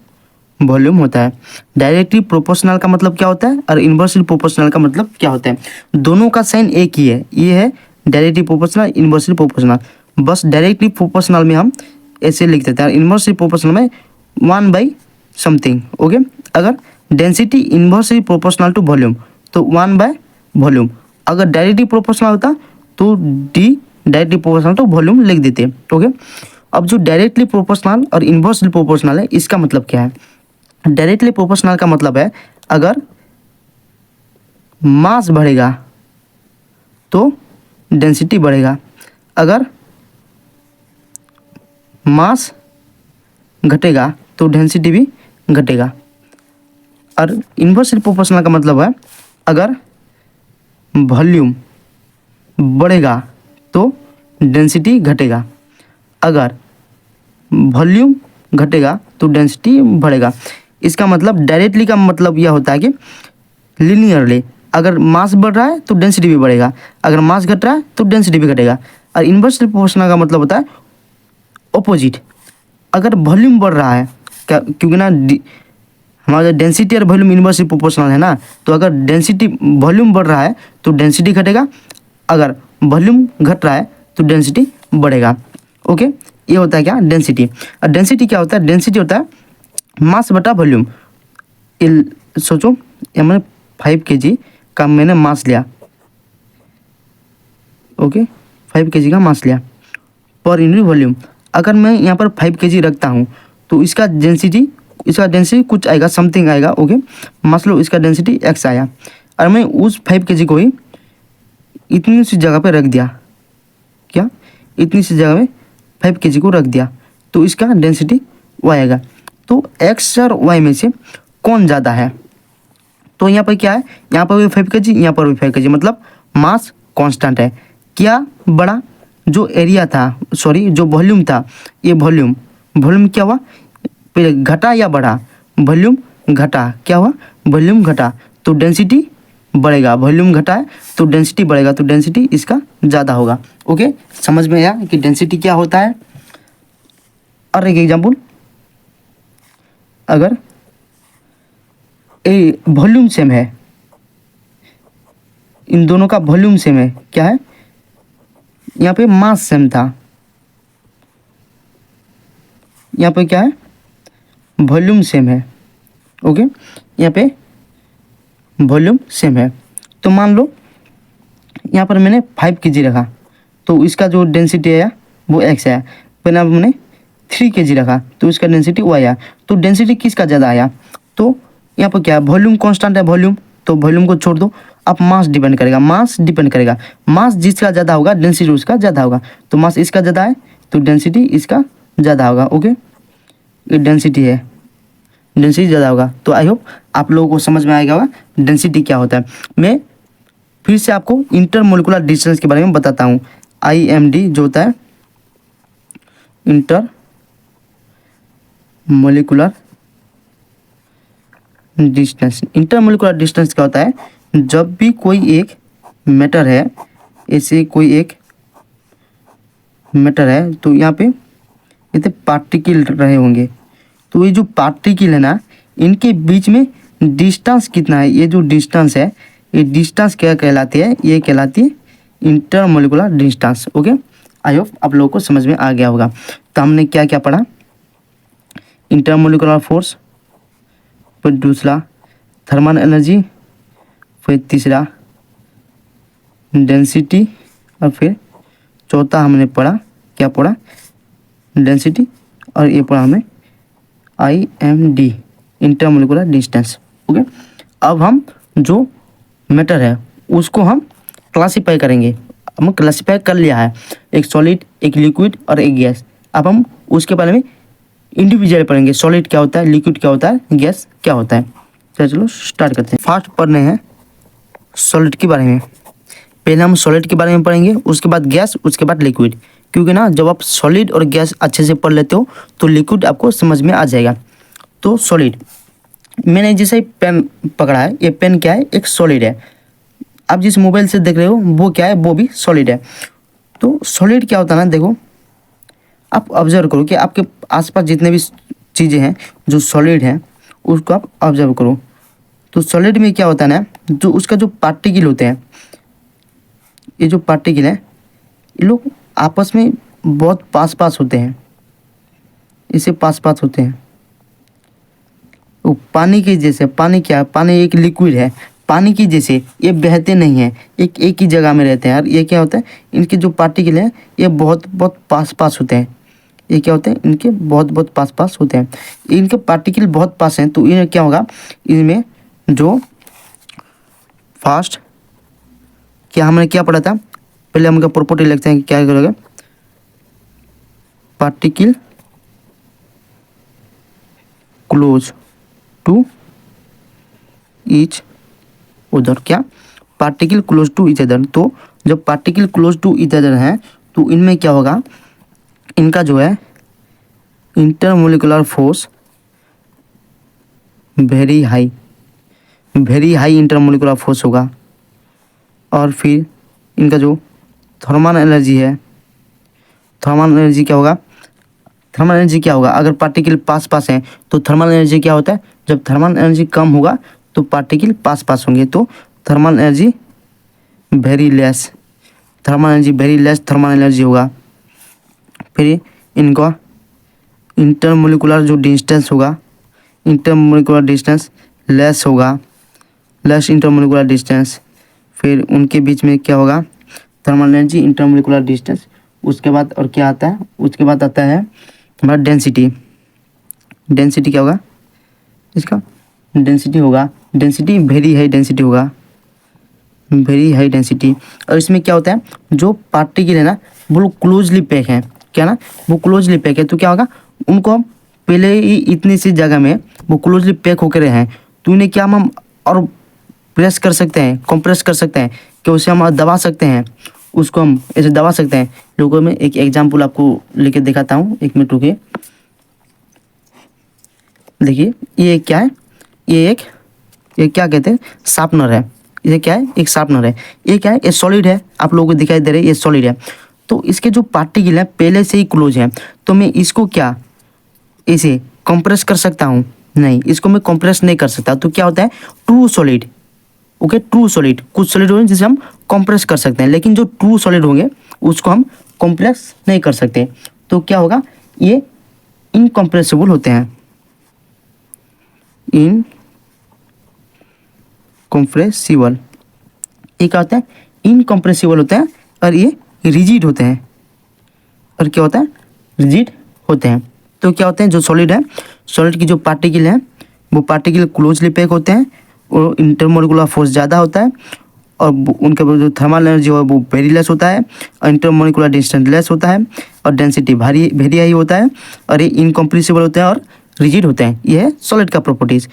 volume होता है। डायरेक्टली प्रोपोर्शनल का मतलब क्या होता है और इनवर्सली प्रोपोर्शनल का मतलब क्या होता है, दोनों का साइन एक ही है। ये है डायरेक्टली प्रोपोर्शनल, इनवर्सली प्रोपोर्शनल। बस डायरेक्टली प्रोपोर्शनल में हम ऐसे लिख देते हैं, इनवर्सली प्रोपोर्शनल में 1/समथिंग। ओके, अगर density inversely proportional to volume तो 1/वॉल्यूम। अगर डायरेक्टली प्रोपोर्शनल होता तो D directly proportional to volume लिख देते। ओके, अब जो डायरेक्टली प्रोपोर्शनल और इनवर्सली प्रोपोर्शनल है इसका मतलब क्या है। डायरेक्टली प्रोपोर्शनल का मतलब है अगर मास बढ़ेगा तो डेंसिटी बढ़ेगा, अगर मास घटेगा तो डेंसिटी भी घटेगा। और इनवर्सली प्रोपोर्शनल का मतलब है अगर वॉल्यूम बढ़ेगा तो डेंसिटी घटेगा, अगर वॉल्यूम घटेगा तो डेंसिटी बढ़ेगा। इसका मतलब डायरेक्टली का मतलब यह होता है कि लिनियरली अगर मास बढ़ रहा है तो डेंसिटी भी बढ़ेगा, अगर मास घट रहा है तो डेंसिटी भी घटेगा। और इनवर्सली प्रोपोर्शनल का मतलब होता है ऑपोजिट, अगर वॉल्यूम बढ़ रहा है क्या, क्योंकि ना हमारा डेंसिटी और वॉल्यूम इनवर्सली प्रोपोर्शनल है ना, तो अगर डेंसिटी वॉल्यूम बढ़ रहा है तो डेंसिटी घटेगा, अगर वॉल्यूम घट रहा है तो डेंसिटी बढ़ेगा। ओके, ये होता है क्या, डेंसिटी। और डेंसिटी क्या होता है, डेंसिटी होता है मास बटा वॉल्यूम। सोचो ये मैंने 5 kg का मैंने मास लिया, ओके 5 kg का मास लिया पर यूनिट वॉल्यूम। अगर मैं यहाँ पर 5 kg रखता हूँ तो इसका डेंसिटी कुछ आएगा, समथिंग आएगा। ओके, मान लो इसका डेंसिटी x आया और मैं उस 5 kg को ही इतनी सी जगह पे रख दिया, क्या इतनी सी जगह में 5 kg को रख दिया, तो इसका डेंसिटी y आएगा। तो x और y में से कौन ज़्यादा है, तो यहाँ पर क्या है, यहाँ पर भी 5 kg, यहाँ पर भी 5 kg, मतलब मास कांस्टेंट है। क्या बड़ा, जो एरिया था, सॉरी जो वॉल्यूम था, ये वॉल्यूम क्या हुआ, पहले घटा या बढ़ा, वॉल्यूम घटा, क्या हुआ, वॉल्यूम घटा, तो डेंसिटी बढ़ेगा। वॉल्यूम घटा है तो डेंसिटी बढ़ेगा, तो डेंसिटी इसका ज़्यादा होगा। ओके, समझ में आया कि डेंसिटी क्या होता है। और एक एग्जाम्पल, अगर ए वॉल्यूम सेम है, इन दोनों का वॉल्यूम सेम है, क्या है, यहाँ पे मास सेम था, यहाँ पे क्या है, वॉल्यूम सेम है। ओके, यहाँ पे वॉल्यूम सेम है, तो मान लो यहाँ पर मैंने 5 kg रखा तो इसका जो डेंसिटी आया वो x आया। पहले मैंने 3 kg रखा तो इसका डेंसिटी y आया। तो डेंसिटी किसका ज़्यादा आया, तो यहाँ पर क्या है, वॉल्यूम कांस्टेंट है, वॉल्यूम, तो वॉल्यूम को छोड़ दो, अब मास डिपेंड करेगा, मास जिसका ज़्यादा होगा डेंसिटी उसका ज़्यादा होगा। तो मास इसका ज़्यादा है तो डेंसिटी इसका ज़्यादा होगा। ओके, ये डेंसिटी है, डेंसिटी ज़्यादा होगा। तो आई होप आप लोगों को समझ में आएगा होगा डेंसिटी क्या होता है। मैं फिर से आपको इंटरमोलिकुलर डिस्टेंस के बारे में बताता हूँ। IMD जो होता है inter molecular distance. Intermolecular distance क्या होता है, जब भी कोई एक मैटर है, ऐसे कोई एक मैटर है तो यहाँ पे इतने पार्टिकल रहे होंगे, तो ये जो पार्टिकल है ना, इनके बीच में डिस्टेंस कितना है, ये जो डिस्टेंस है, ये डिस्टेंस क्या कहलाती है, ये कहलाती है intermolecular distance. Okay, I hope आप लोगों को समझ में आ गया होगा। तो हमने क्या क्या पढ़ा, इंटरमोलिकुलर फोर्स, फिर दूसरा थर्मल एनर्जी, फिर तीसरा डेंसिटी, और फिर चौथा हमने पढ़ा, क्या पढ़ा, डेंसिटी, और ये पढ़ा हमने IMD इंटरमोलिकुलर डिस्टेंस। ओके, अब हम जो मैटर है उसको हम क्लासीफाई करेंगे। हम क्लासीफाई कर लिया है, एक सॉलिड, एक लिक्विड और एक गैस। अब हम उसके बारे में इंडिविजुअल पढ़ेंगे, सॉलिड क्या होता है, लिक्विड क्या होता है, गैस क्या होता है। चलो स्टार्ट करते हैं। फर्स्ट पढ़ने हैं सॉलिड के बारे में। पहले हम सॉलिड के बारे में पढ़ेंगे, उसके बाद गैस, उसके बाद लिक्विड। क्योंकि ना जब आप सॉलिड और गैस अच्छे से पढ़ लेते हो तो लिक्विड आपको समझ में आ जाएगा। तो सॉलिड, मैंने जैसे पेन पकड़ा है, ये पेन क्या है, एक सॉलिड है। आप जिस मोबाइल से देख रहे हो वो क्या है, वो भी सॉलिड है। तो सॉलिड क्या होता है ना, देखो आप ऑब्जर्व करो कि आपके आसपास जितने भी चीज़ें हैं जो सॉलिड हैं उसको आप ऑब्जर्व करो। तो सॉलिड में क्या होता है ना, जो उसका जो पार्टिकल होते हैं, ये जो पार्टिकल है, ये लोग आपस में बहुत पास होते हैं, इसे पास होते हैं। वो पानी के जैसे, पानी क्या है, पानी एक लिक्विड है, पानी की जैसे ये बहते नहीं हैं, एक ही जगह में रहते हैं। और ये क्या होता है, इनके जो पार्टिकल हैं ये बहुत पास होते हैं। ये क्या होते हैं, इनके बहुत पास होते हैं। इनके पार्टिकल बहुत पास हैं, तो ये क्या होगा, इनमें जो फास्ट, क्या हमने क्या पढ़ा था, पहले हम प्रॉपर्टी लिखते हैं, क्या करोगे, particle close to each other, क्या particle close to each other. तो जब particle close to each other हैं तो इनमें क्या होगा, इनका जो है intermolecular force very high intermolecular force होगा। और फिर इनका जो थर्मल एनर्जी है, थर्मल एनर्जी क्या होगा, थर्मल एनर्जी क्या होगा, अगर पार्टिकल पास पास हैं तो थर्मल एनर्जी क्या होता है, जब थर्मल एनर्जी कम होगा तो पार्टिकल पास पास होंगे, तो thermal energy very less, thermal energy very less thermal energy होगा। फिर इनका इंटरमोलिकुलर जो डिस्टेंस होगा, इंटरमोलिकुलर डिस्टेंस लेस होगा, लेस इंटरमोलिकुलर डिस्टेंस। फिर उनके बीच में क्या होगा, थर्मल एनर्जी, इंटरमोलिकुलर डिस्टेंस। उसके बाद और क्या आता है, उसके बाद आता है हमारा डेंसिटी। डेंसिटी क्या होगा इसका, डेंसिटी होगा, डेंसिटी वेरी हाई डेंसिटी होगा, वेरी हाई डेंसिटी। और इसमें क्या होता है, जो पार्टिकल है ना वो क्लोजली पैक है, क्या ना वो क्लोजली पैक है, तो क्या होगा, उनको हम पहले ही इतनी सी जगह में वो क्लोजली पैक होकर हैं, तो उन्हें क्या हम और प्रेस कर सकते हैं, कंप्रेस कर सकते हैं, कि उसे हम दबा सकते हैं, उसको हम ऐसे दबा सकते हैं। लोगों में एक एग्जाम्पल आपको लेके दिखाता हूँ, 1 मिनट रुकिए। देखिए ये क्या है, ये क्या कहते हैं, शार्पनर है। ये क्या है, एक शार्पनर है। ये क्या है, ये सॉलिड है, आप लोगों को दिखाई दे रहा है, ये सॉलिड है। तो इसके जो पार्टिकल है पहले से ही क्लोज है, तो मैं इसको क्या इसे कंप्रेस कर सकता हूँ, नहीं, इसको मैं कंप्रेस नहीं कर सकता। तो क्या होता है, true solid, okay, true solid, कुछ सॉलिड होंगे जिसे हम कंप्रेस कर सकते हैं, लेकिन जो ट्रू सॉलिड होंगे उसको हम कंप्रेस नहीं कर सकते। तो क्या होगा, ये इनकम्प्रेसिबल होते हैं, इनकम्प्रेसिबल। ये क्या होता है, इनकम्प्रेसिबल होते हैं, और ये रिजिड होते हैं। और क्या होता है, रिजिड होते हैं। तो क्या होते हैं, जो सॉलिड है, सॉलिड की जो पार्टिकल है वो पार्टिकल क्लोजली पैक होते हैं, और इंटरमोलिकुलर फोर्स ज़्यादा होता है, और उनके जो थर्मल एनर्जी है वो वेरी लेस होता है, और इंटरमोलिकुलर डिस्टेंस लेस होता है, और डेंसिटी वेरी हाई होता है, और ये इनकम्प्रेसिबल होते हैं और रिजिड होते हैं। ये है सॉलिड का प्रॉपर्टीज़,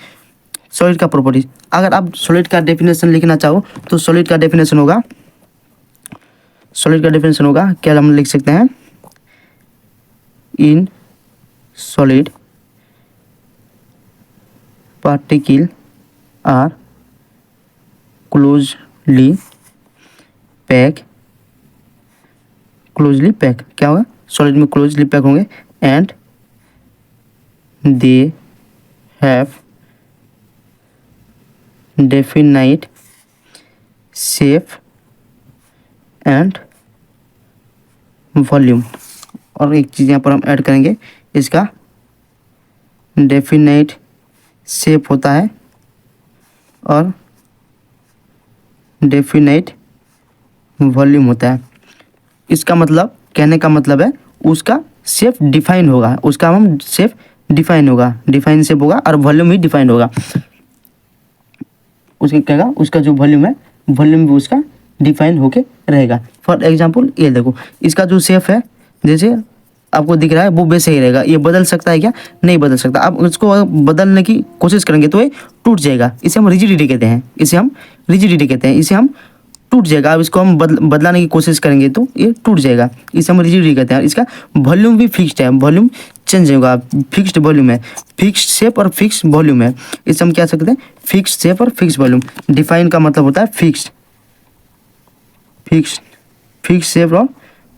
सॉलिड का प्रॉपर्टीज। अगर आप सॉलिड का डेफिनेशन लिखना चाहो तो सॉलिड का डेफिनेशन होगा, सॉलिड का डेफिनेशन होगा क्या, हम लिख सकते हैं, in solid particle are closely pack, closely pack क्या होगा, सॉलिड में क्लोजली पैक होंगे, and they have definite shape and volume. और एक चीज़ यहाँ पर हम ऐड करेंगे, इसका डेफिनाइट शेप होता है और डेफिनाइट वॉल्यूम होता है। इसका मतलब, कहने का मतलब है उसका शेप डिफाइन होगा, उसका हम शेप डिफाइन होगा, डिफाइन शेप होगा, और वॉल्यूम ही डिफाइन होगा। उसके कहेगा उसका जो वॉल्यूम है, वॉल्यूम भी उसका डिफाइन होके रहेगा। फॉर एग्जांपल ये देखो, इसका जो शेप है जैसे आपको दिख रहा है वो वैसे ही रहेगा। ये बदल सकता है क्या, नहीं बदल सकता। आप उसको बदलने की कोशिश करेंगे तो ये टूट जाएगा। इसे हम रिजिडिटी कहते हैं, इसे हम रिजिडिटी कहते हैं, इसे हम टूट जाएगा। अब इसको हम बदलाने की कोशिश करेंगे तो ये टूट जाएगा, इसे हम रिजिडिटी कहते हैं। इसका वॉल्यूम भी फिक्स्ड है, वॉल्यूम चेंज होगा, फिक्स्ड वॉल्यूम है, फिक्स्ड शेप और फिक्स्ड वॉल्यूम है। इसे हम क्या सकते हैं, फिक्स्ड शेप और फिक्स्ड वॉल्यूम। डिफाइन का मतलब होता है फिक्स्ड, फिक्स्ड, फिक्स्ड शेप और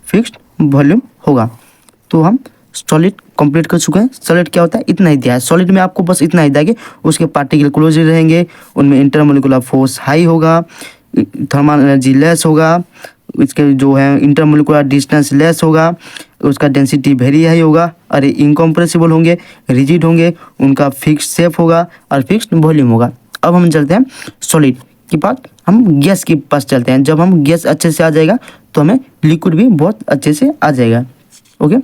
फिक्स्ड वॉल्यूम होगा। तो हम सॉलिड कंप्लीट कर चुके हैं। सॉलिड क्या होता है, इतना ही दिया है। सॉलिड में आपको बस इतना ही दिया कि उसके पार्टिकल क्लोज रहेंगे, उनमें इंटरमोलिकुलर फोर्स हाई होगा, थर्मल एनर्जी लेस होगा, इसके जो है इंटरमोलिकुलर डिस्टेंस लेस होगा, उसका डेंसिटी वेरी हाई होगा, और इनकम्प्रेसिबल होंगे, रिजिड होंगे, उनका फिक्स्ड शेप होगा और फिक्स्ड वॉल्यूम होगा। अब हम चलते हैं सॉलिड के पास, हम गैस के पास चलते हैं। जब हम गैस अच्छे से आ जाएगा तो हमें लिक्विड भी बहुत अच्छे से आ जाएगा। ओके,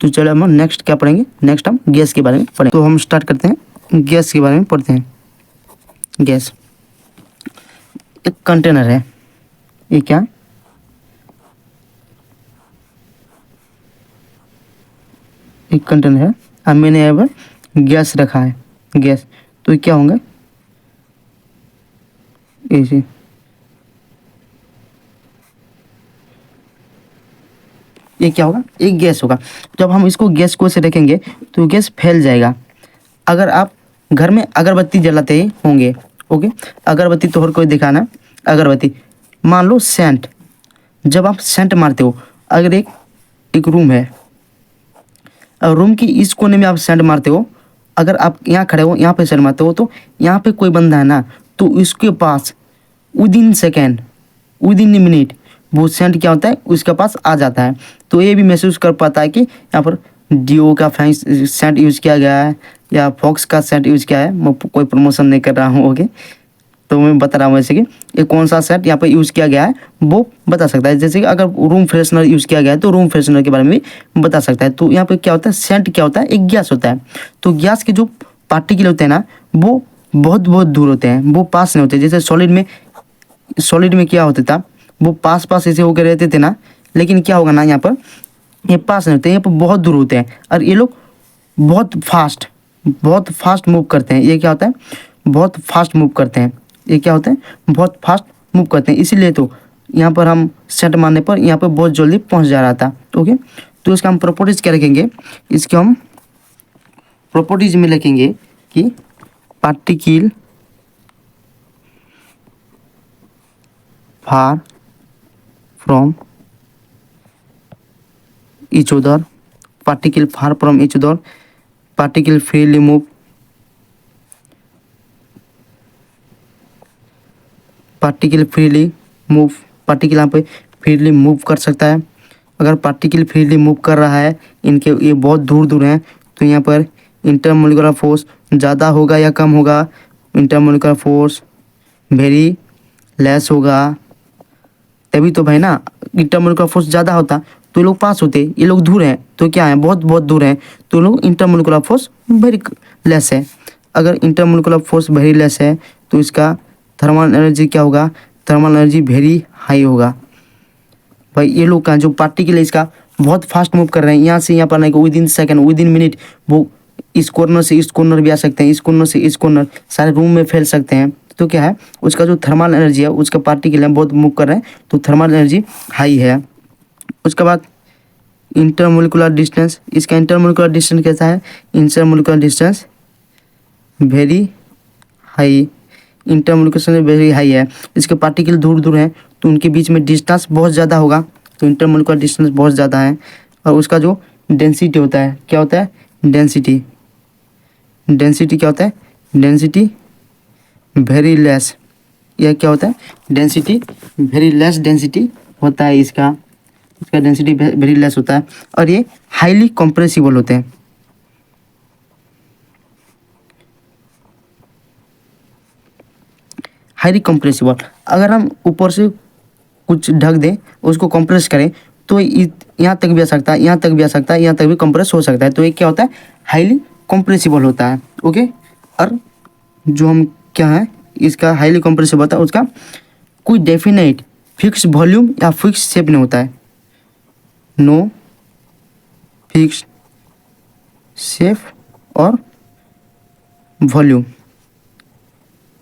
तो चलो हम नेक्स्ट क्या पढ़ेंगे, नेक्स्ट हम गैस के बारे में पढ़ेंगे। तो हम स्टार्ट करते हैं, गैस के बारे में पढ़ते हैं। गैस एक कंटेनर है, ये क्या, एक कंटेनर है, अब मैंने यहाँ पर गैस रखा है, गैस, तो ये क्या होंगे, ऐसे ये क्या होगा, एक गैस होगा। जब हम इसको गैस को से रखेंगे तो गैस फैल जाएगा। अगर आप घर में अगरबत्ती जलाते होंगे, ओके, अगरबत्ती तो हर कोई दिखाना, अगरबत्ती, मान लो सेंट, जब आप सेंट मारते हो, अगर एक रूम है, रूम की इस कोने में आप सेंट मारते हो, अगर आप यहाँ खड़े हो यहाँ पे सेंट मारते हो तो यहाँ पे कोई बंदा है ना, तो इसके पास within second, within minute वो सेंट क्या होता है उसके पास आ जाता है। तो ये भी महसूस कर पाता है कि यहाँ पर डियो का फैंस सेंट यूज़ किया गया है या फॉक्स का सेंट यूज़ किया है। मैं कोई प्रमोशन नहीं कर रहा हूँ, ओके। तो मैं बता रहा हूँ वैसे कि ये कौन सा सेंट यहाँ पर यूज़ किया गया है वो बता सकता है। जैसे कि अगर रूम फ्रेशनर यूज़ किया गया है तो रूम फ्रेशनर के बारे में भी बता सकता है। तो यहाँ पे क्या होता है, सेंट क्या होता है, एक गैस होता है। तो गैस के जो पार्टिकल होते हैं ना वो बहुत बहुत दूर होते हैं, वो पास नहीं होते। जैसे सॉलिड में क्या होता था, वो पास पास ऐसे होकर रहते थे ना, लेकिन क्या होगा ना यहाँ पर ये पास नहीं होते, यहाँ पर बहुत दूर होते हैं और ये लोग बहुत फास्ट मूव करते हैं। ये क्या होता है, बहुत फास्ट मूव करते हैं। ये क्या होता है, बहुत फास्ट मूव करते हैं। इसीलिए तो यहाँ पर हम सेट मारने पर यहाँ पर बहुत जल्दी पहुँच जा रहा था, ओके। तो इसका हम प्रॉपर्टीज क्या रखेंगे, इसके हम प्रॉपर्टीज में लिखेंगे कि particle far from each other, particle far from each other, particle freely move, particle freely move, particle यहाँ पे फ्रीली मूव कर सकता है। अगर पार्टिकल फ्रीली मूव कर रहा है, इनके ये बहुत दूर दूर हैं, तो यहाँ पर इंटरमोलिकुलर फोर्स ज़्यादा होगा या कम होगा, इंटरमोलिकुलर फोर्स वेरी लेस होगा। तभी तो भाई ना, इंटरमोलिकुलर फोर्स ज़्यादा होता तो ये लोग पास होते, ये लोग दूर हैं तो क्या है, बहुत बहुत दूर हैं, तो ये लोग इंटरमोलिकुलर फोर्स वेरी लेस है। अगर इंटरमोलिकुलर फोर्स वेरी लेस है तो इसका थर्मल एनर्जी क्या होगा, थर्मल एनर्जी वेरी हाई होगा। भाई ये लोग का जो पार्टिकल है इसका बहुत फास्ट मूव कर रहे हैं, यहाँ से यहाँ पर नहीं, with in second, within minute वो इस कॉर्नर से इस कॉर्नर भी आ सकते हैं, इस कॉर्नर से इस कॉर्नर, सारे रूम में फैल सकते हैं। तो क्या है, उसका जो थर्मल एनर्जी है, उसका पार्टिकल है बहुत मूव कर रहे हैं तो थर्मल एनर्जी हाई है। उसके बाद इंटरमोलिकुलर डिस्टेंस, इसका इंटरमोलिकुलर डिस्टेंस कैसा है, intermolecular distance very high, intermolecular very high है। इसके पार्टिकल दूर दूर हैं तो उनके बीच में डिस्टेंस बहुत ज़्यादा होगा, तो इंटरमोलिकुलर डिस्टेंस बहुत ज़्यादा है। और उसका जो डेंसिटी होता है, क्या होता है, डेंसिटी, डेंसिटी क्या होता है, डेंसिटी वेरी लेस। यह क्या होता है, डेंसिटी वेरी लेस डेंसिटी होता है इसका डेंसिटी वेरी लेस होता है। और ये हाईली कंप्रेसिबल होते हैं, हाईली कंप्रेसिबल। अगर हम ऊपर से कुछ ढक दें, उसको कंप्रेस करें तो यहाँ तक भी आ सकता है, यहाँ तक भी आ सकता है, यहाँ तक भी कंप्रेस हो सकता है। तो ये क्या होता है, हाईली कंप्रेसिबल होता है, ओके। और जो हम क्या है, इसका हाईली कंप्रेसिबल होता है, उसका कोई डेफिनेट फिक्स वॉल्यूम या फिक्स शेप नहीं होता है, नो फिक्स शेप और volume,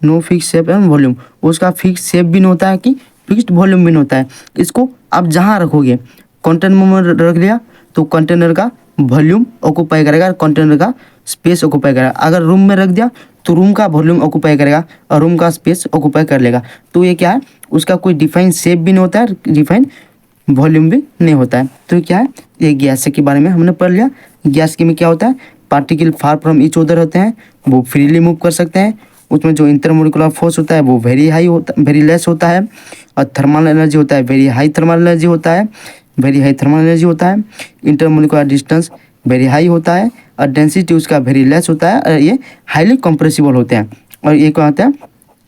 no fix shape and volume. उसका फिक्स शेप भी नहीं होता है कि फिक्स्ड वॉल्यूम भी नहीं होता है। इसको आप जहाँ रखोगे, कंटेनर में रख लिया तो कंटेनर का वॉल्यूम ऑक्यूपाई करेगा, कंटेनर का स्पेस ऑक्यूपाई करेगा। अगर रूम में रख दिया तो रूम का वॉल्यूम ऑक्यूपाई करेगा और रूम का स्पेस ऑक्यूपाई कर लेगा। तो ये क्या है, उसका कोई डिफाइन शेप भी नहीं होता है, डिफाइन वॉल्यूम भी नहीं होता है। तो क्या है, ये गैस के बारे में हमने पढ़ लिया। गैस के में क्या होता है, particle far from each other होते हैं, वो फ्रीली मूव कर सकते हैं। उसमें जो इंटरमोलिकुलर फोर्स होता है वो वेरी हाई होता, वेरी लेस होता है। और थर्मल एनर्जी होता है वेरी हाई, थर्मल एनर्जी होता है, वेरी हाई थर्मल एनर्जी होता है। इंटरमोलिकुलर डिस्टेंस वेरी हाई होता है और डेंसिटी उसका वेरी लेस होता है। और ये हाईली कंप्रेसिबल होते हैं। और ये क्या होता है,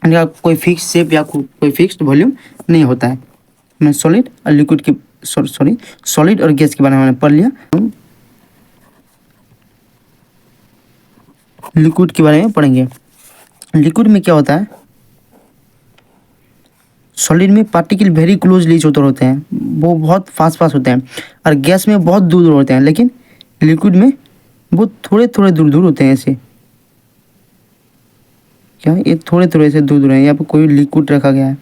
इनका कोई फिक्स शेप या कोई फिक्स्ड वॉल्यूम नहीं होता है। मैं सॉलिड और लिक्विड की सॉलिड और गैस के बारे में मैंने पढ़ लिया। लिक्विड के बारे में पढ़ेंगे। लिक्विड में क्या होता है, सॉलिड में पार्टिकल वेरी क्लोजली जो होते हैं वो बहुत फास्ट होते हैं, और गैस में बहुत दूर दूर होते हैं। लेकिन लिक्विड में वो थोड़े थोड़े दूर दूर होते हैं। ऐसे क्या, ये थोड़े थोड़े से दूर दूर हैं। यहाँ पर कोई लिक्विड रखा गया है,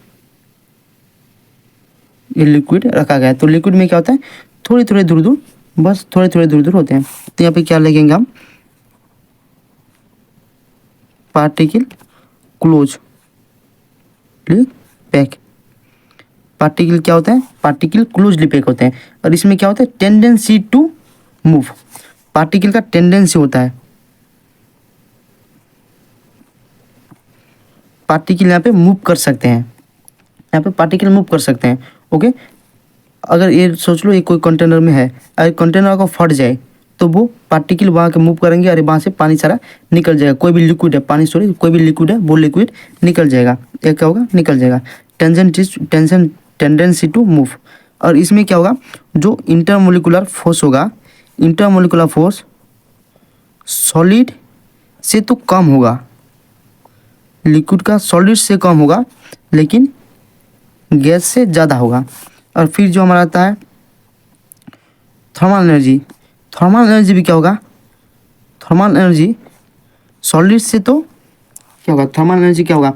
ये लिक्विड रखा गया है। तो लिक्विड में क्या होता है, थोड़े थोड़े दूर दूर, बस थोड़े थोड़े दूर दूर होते हैं। तो यहाँ पे क्या लिखेंगे हम, पार्टिकल क्लोज पैक। पार्टिकल क्या होता है, पार्टिकल क्लोजली पैक होते हैं। और इसमें क्या होता है, टेंडेंसी टू मूव, पार्टिकल का टेंडेंसी होता है, पार्टिकल यहाँ पे मूव कर सकते हैं, यहाँ पे पार्टिकल मूव कर सकते हैं। ओके, अगर ये सोच लो ये कोई कंटेनर में है, अगर कंटेनर को फट जाए तो वो पार्टिकल वहाँ के मूव करेंगे और वहाँ से पानी सारा निकल जाएगा। कोई भी लिक्विड है, पानी सॉरी कोई भी लिक्विड है, वो लिक्विड निकल जाएगा। ये क्या होगा, निकल जाएगा। Tendency to move. और इसमें क्या होगा, जो इंटरमोलिकुलर फोर्स होगा, इंटरमोलिकुलर फोर्स सॉलिड से तो कम होगा, लिक्विड का सॉलिड से कम होगा, लेकिन गैस से ज़्यादा होगा। और फिर जो हमारा आता है थर्मल एनर्जी, थर्मल एनर्जी भी क्या होगा, थर्मल एनर्जी सॉलिड से तो क्या होगा, थर्मल एनर्जी क्या होगा,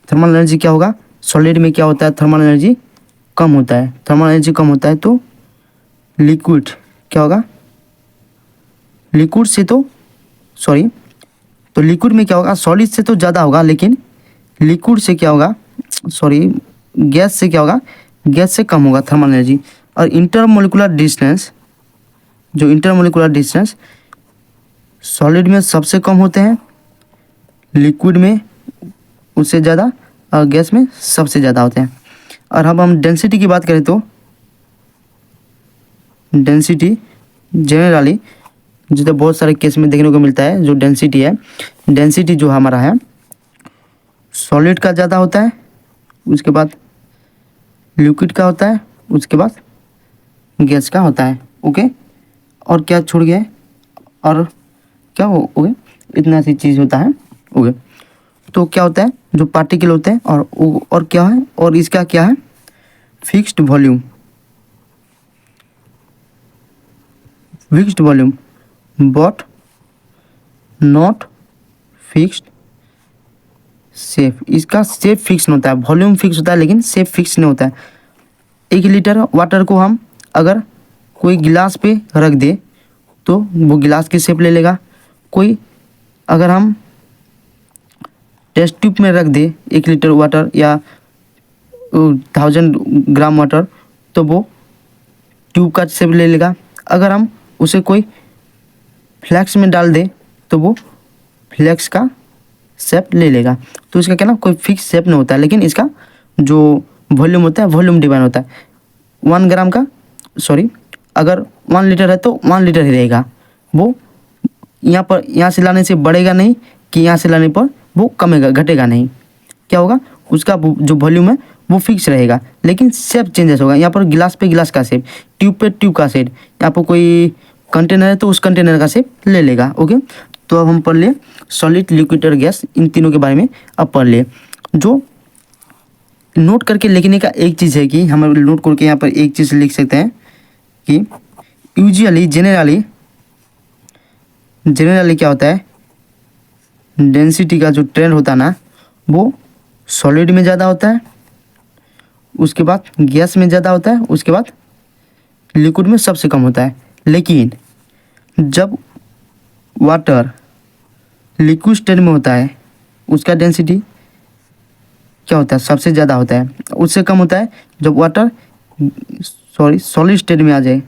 थर्मल एनर्जी क्या होगा, सॉलिड में क्या होता है, थर्मल एनर्जी कम होता है। थर्मल एनर्जी कम होता है तो लिक्विड क्या होगा, लिक्विड से तो सॉरी तो लिक्विड में क्या होगा, सॉलिड से तो ज़्यादा होगा, लेकिन लिक्विड से क्या होगा, सॉरी गैस से क्या होगा, गैस से कम होगा थर्मल एनर्जी। और इंटरमोलिकुलर डिस्टेंस, जो इंटरमोलिकुलर डिस्टेंस सॉलिड में सबसे कम होते हैं, लिक्विड में उससे ज़्यादा, और गैस में सबसे ज़्यादा होते हैं। और अब हम डेंसिटी की बात करें तो डेंसिटी जनरली जो तो बहुत सारे केस में देखने को मिलता है, जो डेंसिटी है, डेंसिटी जो हमारा है सॉलिड का ज़्यादा होता है, उसके बाद लिक्विड का होता है, उसके बाद गैस का होता है। ओके, और क्या छोड़ गया है, और क्या हो ओके, इतना सी चीज़ होता है। ओके, तो क्या होता है, जो पार्टिकल होते हैं और क्या है, और इसका क्या है, fixed volume, fixed volume but not fixed shape. इसका शेप फिक्स नहीं होता है, वॉल्यूम फिक्स होता है लेकिन शेप फिक्स नहीं होता है। 1 लीटर वाटर को हम अगर कोई गिलास पे रख दे तो वो गिलास की शेप ले लेगा। कोई अगर हम टेस्ट ट्यूब में रख दे 1 लीटर वाटर या 1000 ग्राम वाटर, तो वो ट्यूब का शेप ले लेगा। अगर हम उसे कोई फ्लैक्स में डाल दे तो वो फ्लैक्स का शेप ले लेगा। तो इसका क्या ना, कोई फिक्स शेप नहीं होता है, लेकिन इसका जो वॉल्यूम होता है, वॉल्यूम डिवाइन होता है। 1 ग्राम का सॉरी अगर 1 लीटर है तो 1 लीटर ही रहेगा। वो यहाँ से लाने से बढ़ेगा नहीं, कि यहाँ से लाने पर वो कमेगा, घटेगा नहीं। क्या होगा, उसका जो वॉल्यूम है वो फिक्स रहेगा, लेकिन शेप चेंजेस होगा। यहाँ पर गिलास पे गिलास का शेप, ट्यूब पे ट्यूब का शेप, यहाँ पर कोई कंटेनर है तो उस कंटेनर का शेप ले लेगा। ओके, तो अब हम पढ़ लिए सॉलिड, लिक्विड और गैस, इन तीनों के बारे में अब पढ़ लिए। जो नोट करके लिखने का एक चीज़ है कि हम नोट करके यहाँ पर एक चीज़ लिख सकते हैं कि यूजुअली जनरली क्या होता है, डेंसिटी का जो ट्रेंड होता है ना, वो सॉलिड में ज़्यादा होता है, उसके बाद गैस में ज़्यादा होता है, उसके बाद लिक्विड में सबसे कम होता है। लेकिन जब वाटर लिक्विड स्टेट में होता है, उसका डेंसिटी क्या होता है, सबसे ज़्यादा होता है। उससे कम होता है जब वाटर सॉलिड स्टेट में आ जाए,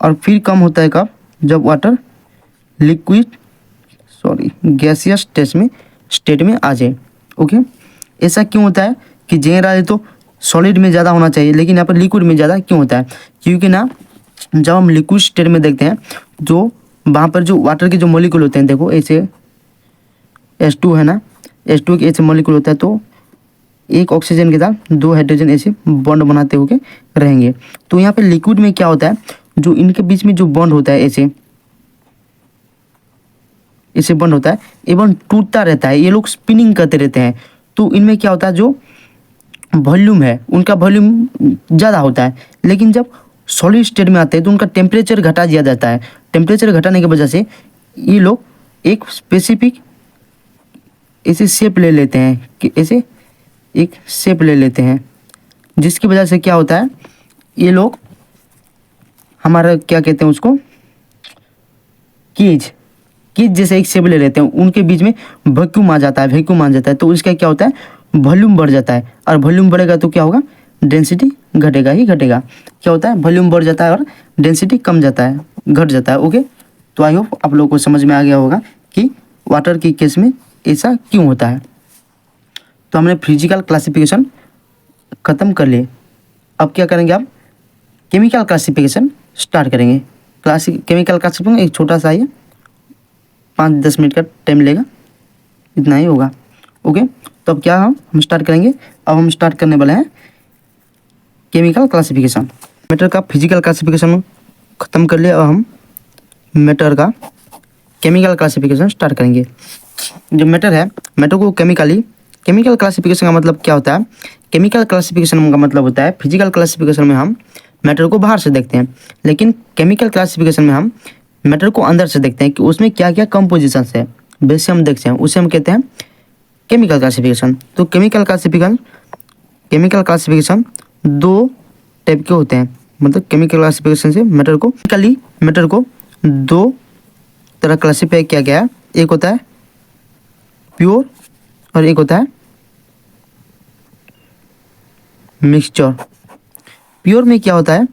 और फिर कम होता है कब, जब वाटर गैसियस स्टेट में आ जाए। ओके, ऐसा क्यों होता है कि जनरली तो सॉलिड में ज़्यादा होना चाहिए, लेकिन यहाँ पर लिक्विड में ज़्यादा क्यों होता है, क्योंकि ना जब हम लिक्विड स्टेट में देखते हैं, जो वहाँ पर जो वाटर के जो मॉलिक्यूल होते हैं, देखो ऐसे H2 है ना, H2 के ऐसे मॉलिक्यूल होता है, तो एक ऑक्सीजन के साथ 2 हाइड्रोजन ऐसे बॉन्ड बनाते हुए रहेंगे। तो यहाँ पे लिक्विड में क्या होता है, जो इनके बीच में जो बॉन्ड होता है ऐसे बॉन्ड होता है, एवं टूटता रहता है, ये लोग स्पिनिंग करते रहते हैं। तो इनमें क्या होता है, जो वॉल्यूम है उनका वॉल्यूम ज़्यादा होता है, लेकिन जब सॉलिड स्टेट में आते हैं तो उनका टेम्परेचर घटा दिया जाता है। टेम्परेचर घटाने की वजह से ये लोग एक स्पेसिफिक ऐसे शेप ले लेते हैं, कि ऐसे एक शेप ले लेते हैं, जिसकी वजह से क्या होता है, ये लोग हमारा क्या कहते हैं उसको, केज जैसे एक शेप ले लेते हैं, उनके बीच में वैक्यूम आ जाता है, तो इसका क्या होता है, वॉल्यूम बढ़ जाता है। और वॉल्यूम बढ़ेगा तो क्या होगा, डेंसिटी घटेगा ही घटेगा। क्या होता है, वॉल्यूम बढ़ जाता है और डेंसिटी घट जाता है। ओके, तो आई होप आप लोगों को समझ में आ गया होगा कि वाटर की केस में ऐसा क्यों होता है। तो हमने फिजिकल क्लासिफिकेशन ख़त्म कर लिए। अब क्या करेंगे, आप केमिकल क्लासिफिकेशन स्टार्ट करेंगे। केमिकल क्लासिफिकेशन एक छोटा सा ही 5-10 मिनट का टाइम लेगा, इतना ही होगा। ओके, तो अब क्या हम स्टार्ट करेंगे। अब हम स्टार्ट करने वाले हैं केमिकल क्लासिफिकेशन। मैटर का फिजिकल क्लासिफिकेशन ख़त्म कर लिया, अब हम मैटर का केमिकल क्लासिफिकेशन स्टार्ट करेंगे। जो मैटर है, मैटर को केमिकल क्लासिफिकेशन का मतलब क्या होता है। केमिकल क्लासिफिकेशन का मतलब होता है, फिजिकल क्लासिफिकेशन में हम मैटर को बाहर से देखते हैं, लेकिन केमिकल क्लासिफिकेशन में हम मैटर को अंदर से देखते हैं कि उसमें क्या क्या कंपोजिशंस है, वैसे हम देखते हैं, उसे हम कहते हैं केमिकल क्लासिफिकेशन। तो केमिकल क्लासिफिकेशन 2 टाइप के होते हैं। मतलब केमिकल क्लासिफिकेशन से मैटर को 2 तरह क्लासिफाई किया गया है। एक होता है प्योर और एक होता है मिक्सचर। प्योर में क्या होता है,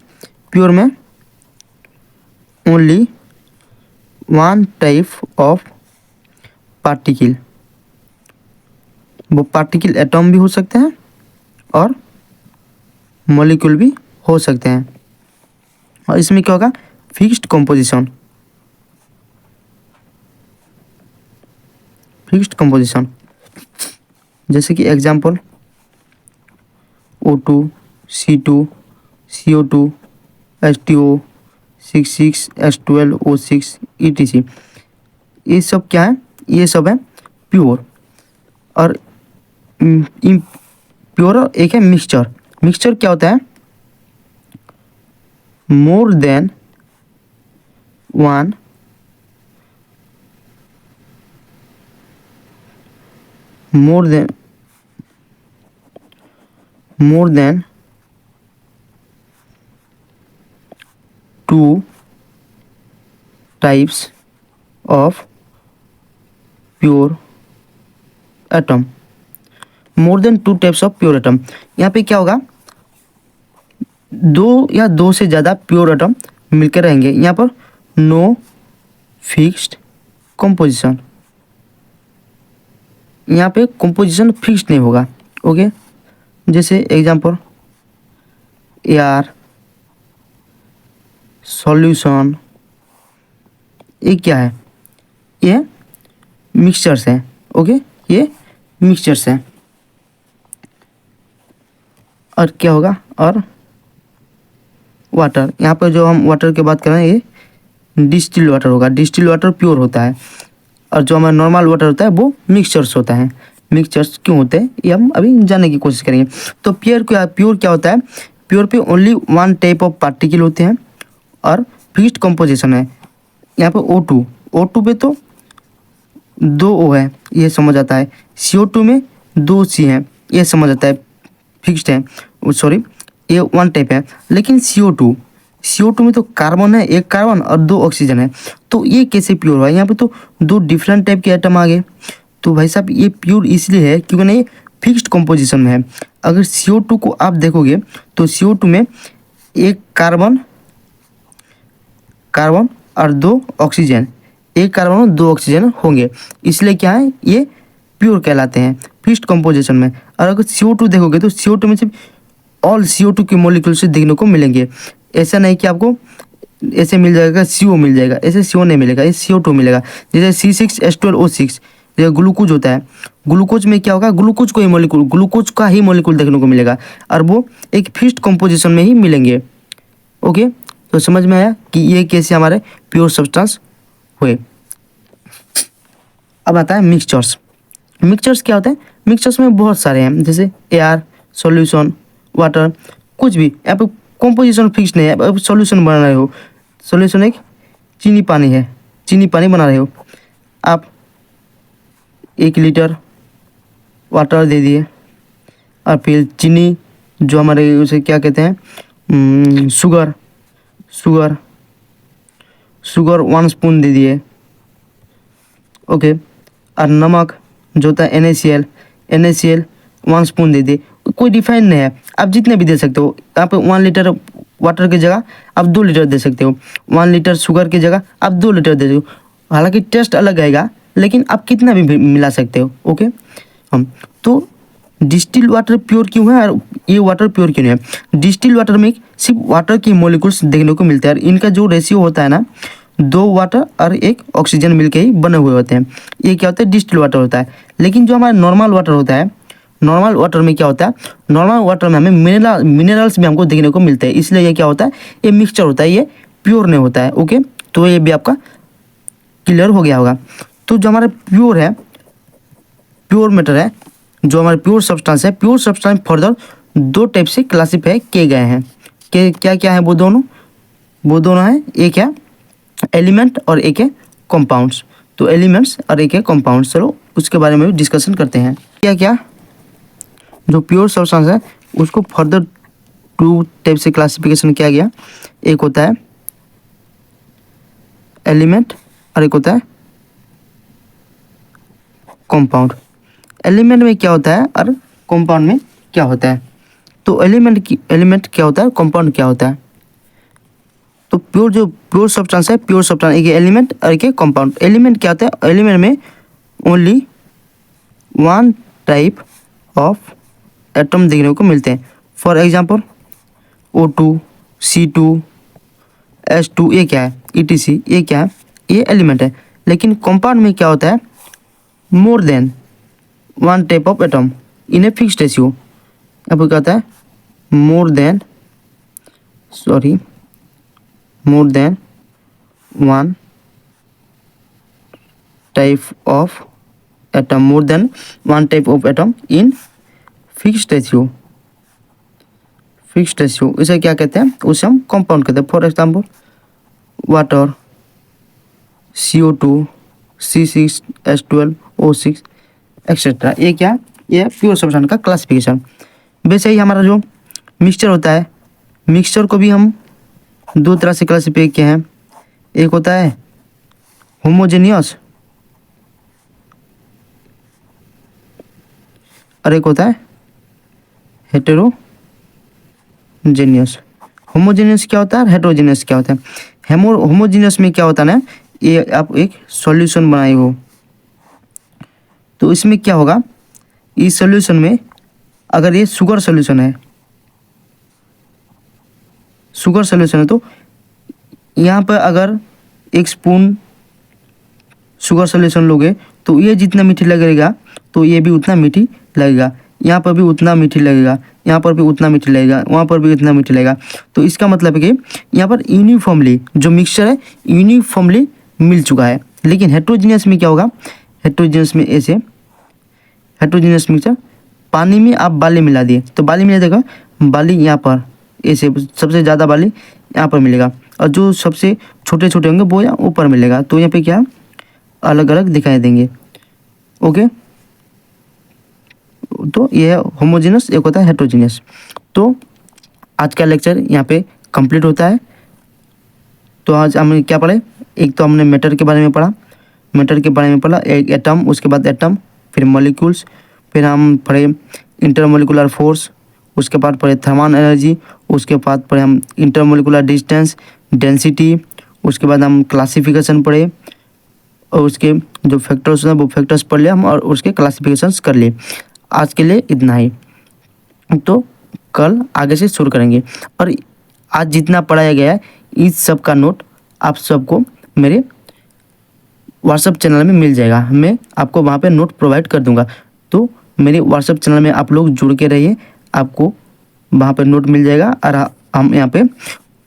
प्योर में ओनली 1 टाइप ऑफ पार्टिकल, वो पार्टिकल एटॉम भी हो सकते हैं और मॉलिक्यूल भी हो सकते हैं। और इसमें क्या होगा, फिक्स्ड कंपोजिशन। जैसे कि example O2, C2, CO2, H2O, 6,6H12O6 etc। ये सब क्या है, ये सब है प्योर। और प्योर एक है मिक्सचर। मिक्सचर क्या होता है, more than one two types of pure atom. More than 2 types of pure atom, यहाँ पे क्या होगा, 2 या 2 से ज़्यादा प्योर एटम मिलकर रहेंगे। यहाँ पर नो फिक्स्ड कंपोजिशन, यहाँ पे कंपोजिशन फिक्स्ड नहीं होगा। ओके, जैसे एग्जांपल एयर, सॉल्यूशन, ये क्या है, ये मिक्सचर्स हैं। ओके, ये मिक्सचर्स हैं। और क्या होगा, और वाटर, यहाँ पर जो हम वाटर की बात कर रहे हैं ये डिस्टिल वाटर होगा। डिस्टिल वाटर प्योर होता है, और जो हमारा नॉर्मल वाटर होता है वो मिक्सचर्स होता है। मिक्सचर्स क्यों होते हैं ये हम अभी जानने की कोशिश करेंगे। तो प्योर क्या होता है, प्योर पे ओनली 1 टाइप ऑफ पार्टिकल होते हैं और फिक्स्ड कंपोजिशन है। यहाँ पे O2 पे तो 2 O है, ये समझ आता है। CO2 में 2 C हैं, ये समझ आता है, फिक्स्ड है। सॉरी, ये 1 टाइप है। लेकिन CO2 में तो कार्बन है, 1 कार्बन और 2 ऑक्सीजन है, तो ये कैसे प्योर हुआ। यहाँ पे तो 2 डिफरेंट टाइप के एटम आ गए। तो भाई साहब ये प्योर इसलिए है क्योंकि नहीं फिक्स्ड कंपोजिशन में है। अगर CO2 को आप देखोगे तो CO2 में 1 कार्बन और 2 ऑक्सीजन, 1 कार्बन और 2 ऑक्सीजन होंगे, इसलिए क्या है, ये प्योर कहलाते हैं फिक्स्ड कंपोजिशन में। और अगर CO2 देखोगे तो CO2 में सिर्फ ऑल CO2 के मॉलिक्यूल्स देखने को मिलेंगे। ऐसा नहीं कि आपको ऐसे मिल जाएगा CO मिल जाएगा, ऐसे CO नहीं मिलेगा, ये CO2 मिलेगा। जैसे C6H12O6 जैसे ग्लूकोज होता है, ग्लूकोज में क्या होगा, ग्लूकोज का ही मॉलिक्यूल देखने को मिलेगा, और वो एक फिक्स्ड कंपोजिशन में ही मिलेंगे। ओके, तो समझ में आया कि ये कैसे हमारे प्योर सब्सटेंस हुए। अब आता है मिक्सचर्स। मिक्सचर्स क्या होता है, मिक्सचर्स में बहुत सारे हैं, जैसे एयर, सॉल्यूशन, वाटर, कुछ भी। यहाँ पे कंपोजिशन फिक्स नहीं है। अब सॉल्यूशन बना रहे हो, सॉल्यूशन एक चीनी पानी है, चीनी पानी बना रहे हो आप, 1 लीटर वाटर दे दिए, और फिर चीनी जो हमारे उसे क्या कहते हैं, शुगर 1 स्पून दे दिए। ओके, और नमक जो होता है NaCl 1 स्पून दे दिए। कोई डिफाइन नहीं है, आप जितने भी दे सकते हो। यहाँ पे 1 लीटर वाटर की जगह आप 2 लीटर दे सकते हो, 1 लीटर शुगर की जगह आप 2 लीटर दे सकते हो। हालांकि टेस्ट अलग आएगा, लेकिन आप कितना भी मिला सकते हो। ओके, हम तो डिस्टिल वाटर प्योर क्यों है और ये वाटर प्योर क्यों नहीं है? डिस्टिल वाटर में सिर्फ वाटर की मॉलिक्यूल्स देखने को मिलते हैं और इनका जो रेशियो होता है ना, 2 वाटर और 1 ऑक्सीजन मिलके ही बने हुए होते हैं। ये क्या होता है? डिस्टिल वाटर होता है। लेकिन जो हमारा नॉर्मल वाटर होता है, नॉर्मल वाटर में क्या होता है? नॉर्मल वाटर में हमें मिनरल्स भी हमको देखने को मिलते हैं, इसलिए ये क्या होता है? ये मिक्सचर होता है, ये प्योर नहीं होता है। ओके, तो ये भी आपका क्लियर हो गया होगा। तो जो हमारा प्योर है, प्योर मैटर है, जो हमारे प्योर सब्सटेंस है, प्योर सब्सटेंस फर्दर 2 टाइप से क्लासीफाई किए गए हैं। क्या क्या है वो दोनों हैं, एक है एलिमेंट और एक है कंपाउंड्स। तो एलिमेंट्स और एक है कंपाउंड्स, चलो उसके बारे में भी डिस्कशन करते हैं। क्या क्या जो प्योर सब्सटेंस है उसको फर्दर 2 टाइप से क्लासिफिकेशन किया गया। एक होता है एलिमेंट और एक होता है कंपाउंड। एलिमेंट में क्या होता है और कंपाउंड में क्या होता है? तो एलिमेंट क्या होता है, कंपाउंड क्या होता है? तो प्योर सब्सटेंस है, प्योर सब्सटेंस एक एलिमेंट और एक कंपाउंड। एलिमेंट क्या होता है? एलिमेंट में ओनली 1 टाइप ऑफ एटम देखने को मिलते हैं। For example O2, C2, H2, ये क्या है? ETC, ये क्या है? ये एलिमेंट है। लेकिन कंपाउंड में क्या होता है? More than 1 type of atom in a fixed ratio. अब क्या होता है? More than 1 type of atom, more than 1 type of atom in fixed ratio. Fixed ratio इसे क्या कहते हैं? उसे हम कंपाउंड कहते हैं। For example water, CO2, C6H12, O6 etcetera. ये क्या? ये प्योर सब्सटेंस का क्लासिफिकेशन। वैसे ही हमारा जो मिक्सचर होता है, मिक्सचर को भी हम 2 तरह से क्लासिफाई किए हैं। एक होता है होमोजेनियस और एक होता है हेटेरोजेनियस। होमोजेनियस क्या होता है और हेटेरोजेनियस क्या होता है? होमोजेनियस में क्या होता है ना, ये आप एक सॉल्यूशन बनाए हो, तो इसमें क्या होगा? इस सॉल्यूशन में अगर ये शुगर सॉल्यूशन है, तो यहाँ पर अगर 1 स्पून शुगर सॉल्यूशन लोगे तो ये जितना मीठी लगेगा तो ये भी उतना मीठी लगेगा, यहाँ पर भी उतना मीठी लगेगा, यहाँ पर भी उतना मीठी लगेगा, वहाँ पर भी उतना मीठी लगेगा। तो इसका मतलब है कि यहाँ पर यूनिफॉर्मली जो मिक्सचर है यूनिफॉर्मली मिल चुका है। लेकिन हेटेरोजेनियस में क्या होगा? हेटेरोजेनियस में ऐसे, हेटेरोजेनियस मिक्सचर पानी में आप बाली मिला दिए तो बाली मिला देगा, बाली यहाँ पर ऐसे सबसे ज़्यादा बाली यहाँ पर मिलेगा और जो सबसे छोटे छोटे होंगे वो यहाँ ऊपर मिलेगा। तो यहाँ पे क्या अलग अलग दिखाई देंगे। ओके, तो ये है होमोजेनियस, एक होता है हेटेरोजेनियस। तो आज का लेक्चर यहाँ पे कंप्लीट होता है। तो आज हमने क्या पढ़े? एक तो हमने मैटर के बारे में पढ़ा, एक एटम, उसके बाद एटम, फिर मॉलिक्यूल्स, फिर हम पढ़े इंटरमोलिकुलर फोर्स, उसके बाद पढ़े थर्मल एनर्जी, उसके बाद पढ़े हम इंटरमोलिकुलर डिस्टेंस, डेंसिटी, उसके बाद हम क्लासिफिकेशन पढ़े और उसके जो फैक्टर्स हैं वो फैक्टर्स पढ़ लिए हम और उसके क्लासिफिकेशंस कर लिए। आज के लिए इतना ही, तो कल आगे से शुरू करेंगे। और आज जितना पढ़ाया गया है इस सब का नोट आप सबको मेरे व्हाट्सएप चैनल में मिल जाएगा, मैं आपको वहाँ पे नोट प्रोवाइड कर दूँगा। तो मेरे व्हाट्सएप चैनल में आप लोग जुड़ के रहिए, आपको वहाँ पे नोट मिल जाएगा। और हम यहाँ पे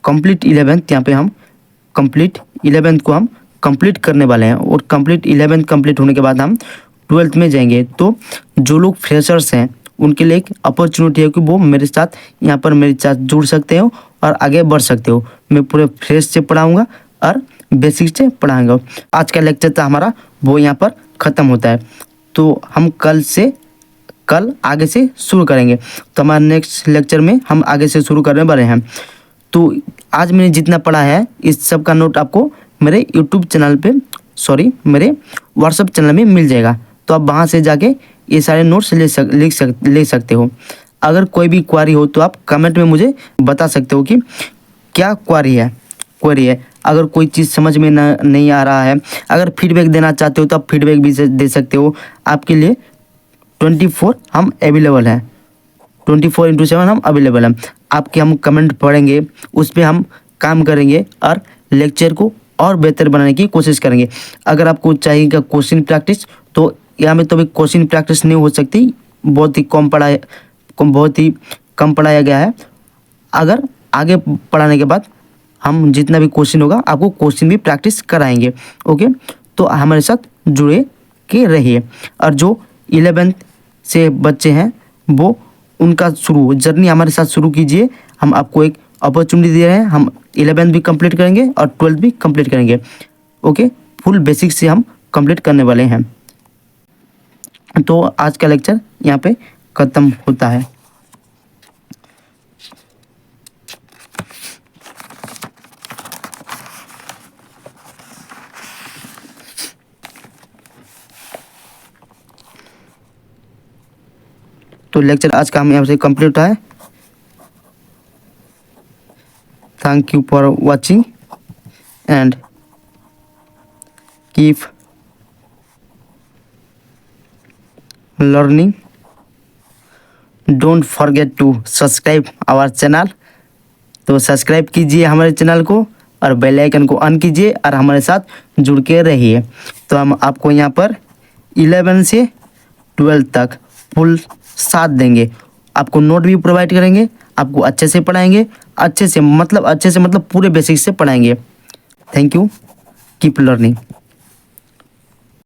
कंप्लीट 11th यहाँ पे हम कंप्लीट 11th को हम कंप्लीट करने वाले हैं और कंप्लीट 11th कंप्लीट होने के बाद हम 12th में जाएंगे। तो जो लोग फ्रेशर्स हैं उनके लिए एक अपॉर्चुनिटी है कि वो मेरे साथ यहाँ पर मेरे साथ जुड़ सकते हो और आगे बढ़ सकते हो। मैं पूरे फ्रेश से पढ़ाऊँगा और बेसिक से पढ़ाऊँगा। आज का लेक्चर था हमारा वो यहाँ पर ख़त्म होता है, तो हम कल आगे से शुरू करेंगे। तो हमारे नेक्स्ट लेक्चर में हम आगे से शुरू करने वाले हैं। तो आज मैंने जितना पढ़ा है इस सब का नोट आपको मेरे यूट्यूब चैनल पे मेरे व्हाट्सएप चैनल में मिल जाएगा। तो आप वहाँ से जाके ये सारे नोट्स ले सकते हो। अगर कोई भी क्वारी हो तो आप कमेंट में मुझे बता सकते हो कि क्या क्वेरी है। अगर कोई चीज़ समझ में नहीं आ रहा है, अगर फीडबैक देना चाहते हो तो आप फीडबैक भी दे सकते हो। आपके लिए 24 हम अवेलेबल हैं, 24/7 हम अवेलेबल हैं। आपके हम कमेंट पढ़ेंगे, उस पर हम काम करेंगे और लेक्चर को और बेहतर बनाने की कोशिश करेंगे। अगर आपको चाहिएगा क्वेश्चन प्रैक्टिस, तो यहाँ में तो भी क्वेश्चन प्रैक्टिस नहीं हो सकती, बहुत ही कम पढ़ाया गया है। अगर आगे पढ़ाने के बाद हम जितना भी क्वेश्चन होगा आपको क्वेश्चन भी प्रैक्टिस कराएंगे। ओके, तो हमारे साथ जुड़े के रहिए। और जो 11th से बच्चे हैं वो उनका जर्नी हमारे साथ शुरू कीजिए। हम आपको एक अपॉर्चुनिटी दे रहे हैं, हम 11th भी कंप्लीट करेंगे और 12th भी कंप्लीट करेंगे। ओके, फुल बेसिक से हम कंप्लीट करने वाले हैं। तो आज का लेक्चर यहाँ पे ख़त्म होता है। तो लेक्चर आज का हम यहाँ से कंप्लीट होता है। Thank you for watching and keep learning. Don't forget to subscribe our channel. तो सब्सक्राइब कीजिए हमारे चैनल को और बेल आइकन को ऑन कीजिए और हमारे साथ जुड़ के रहिए। तो हम आपको यहाँ पर 11 से 12 तक फुल साथ देंगे। आपको नोट भी प्रोवाइड करेंगे, आपको अच्छे से पढ़ाएंगे, अच्छे से मतलब पूरे बेसिक से पढ़ाएंगे। Thank you, keep learning.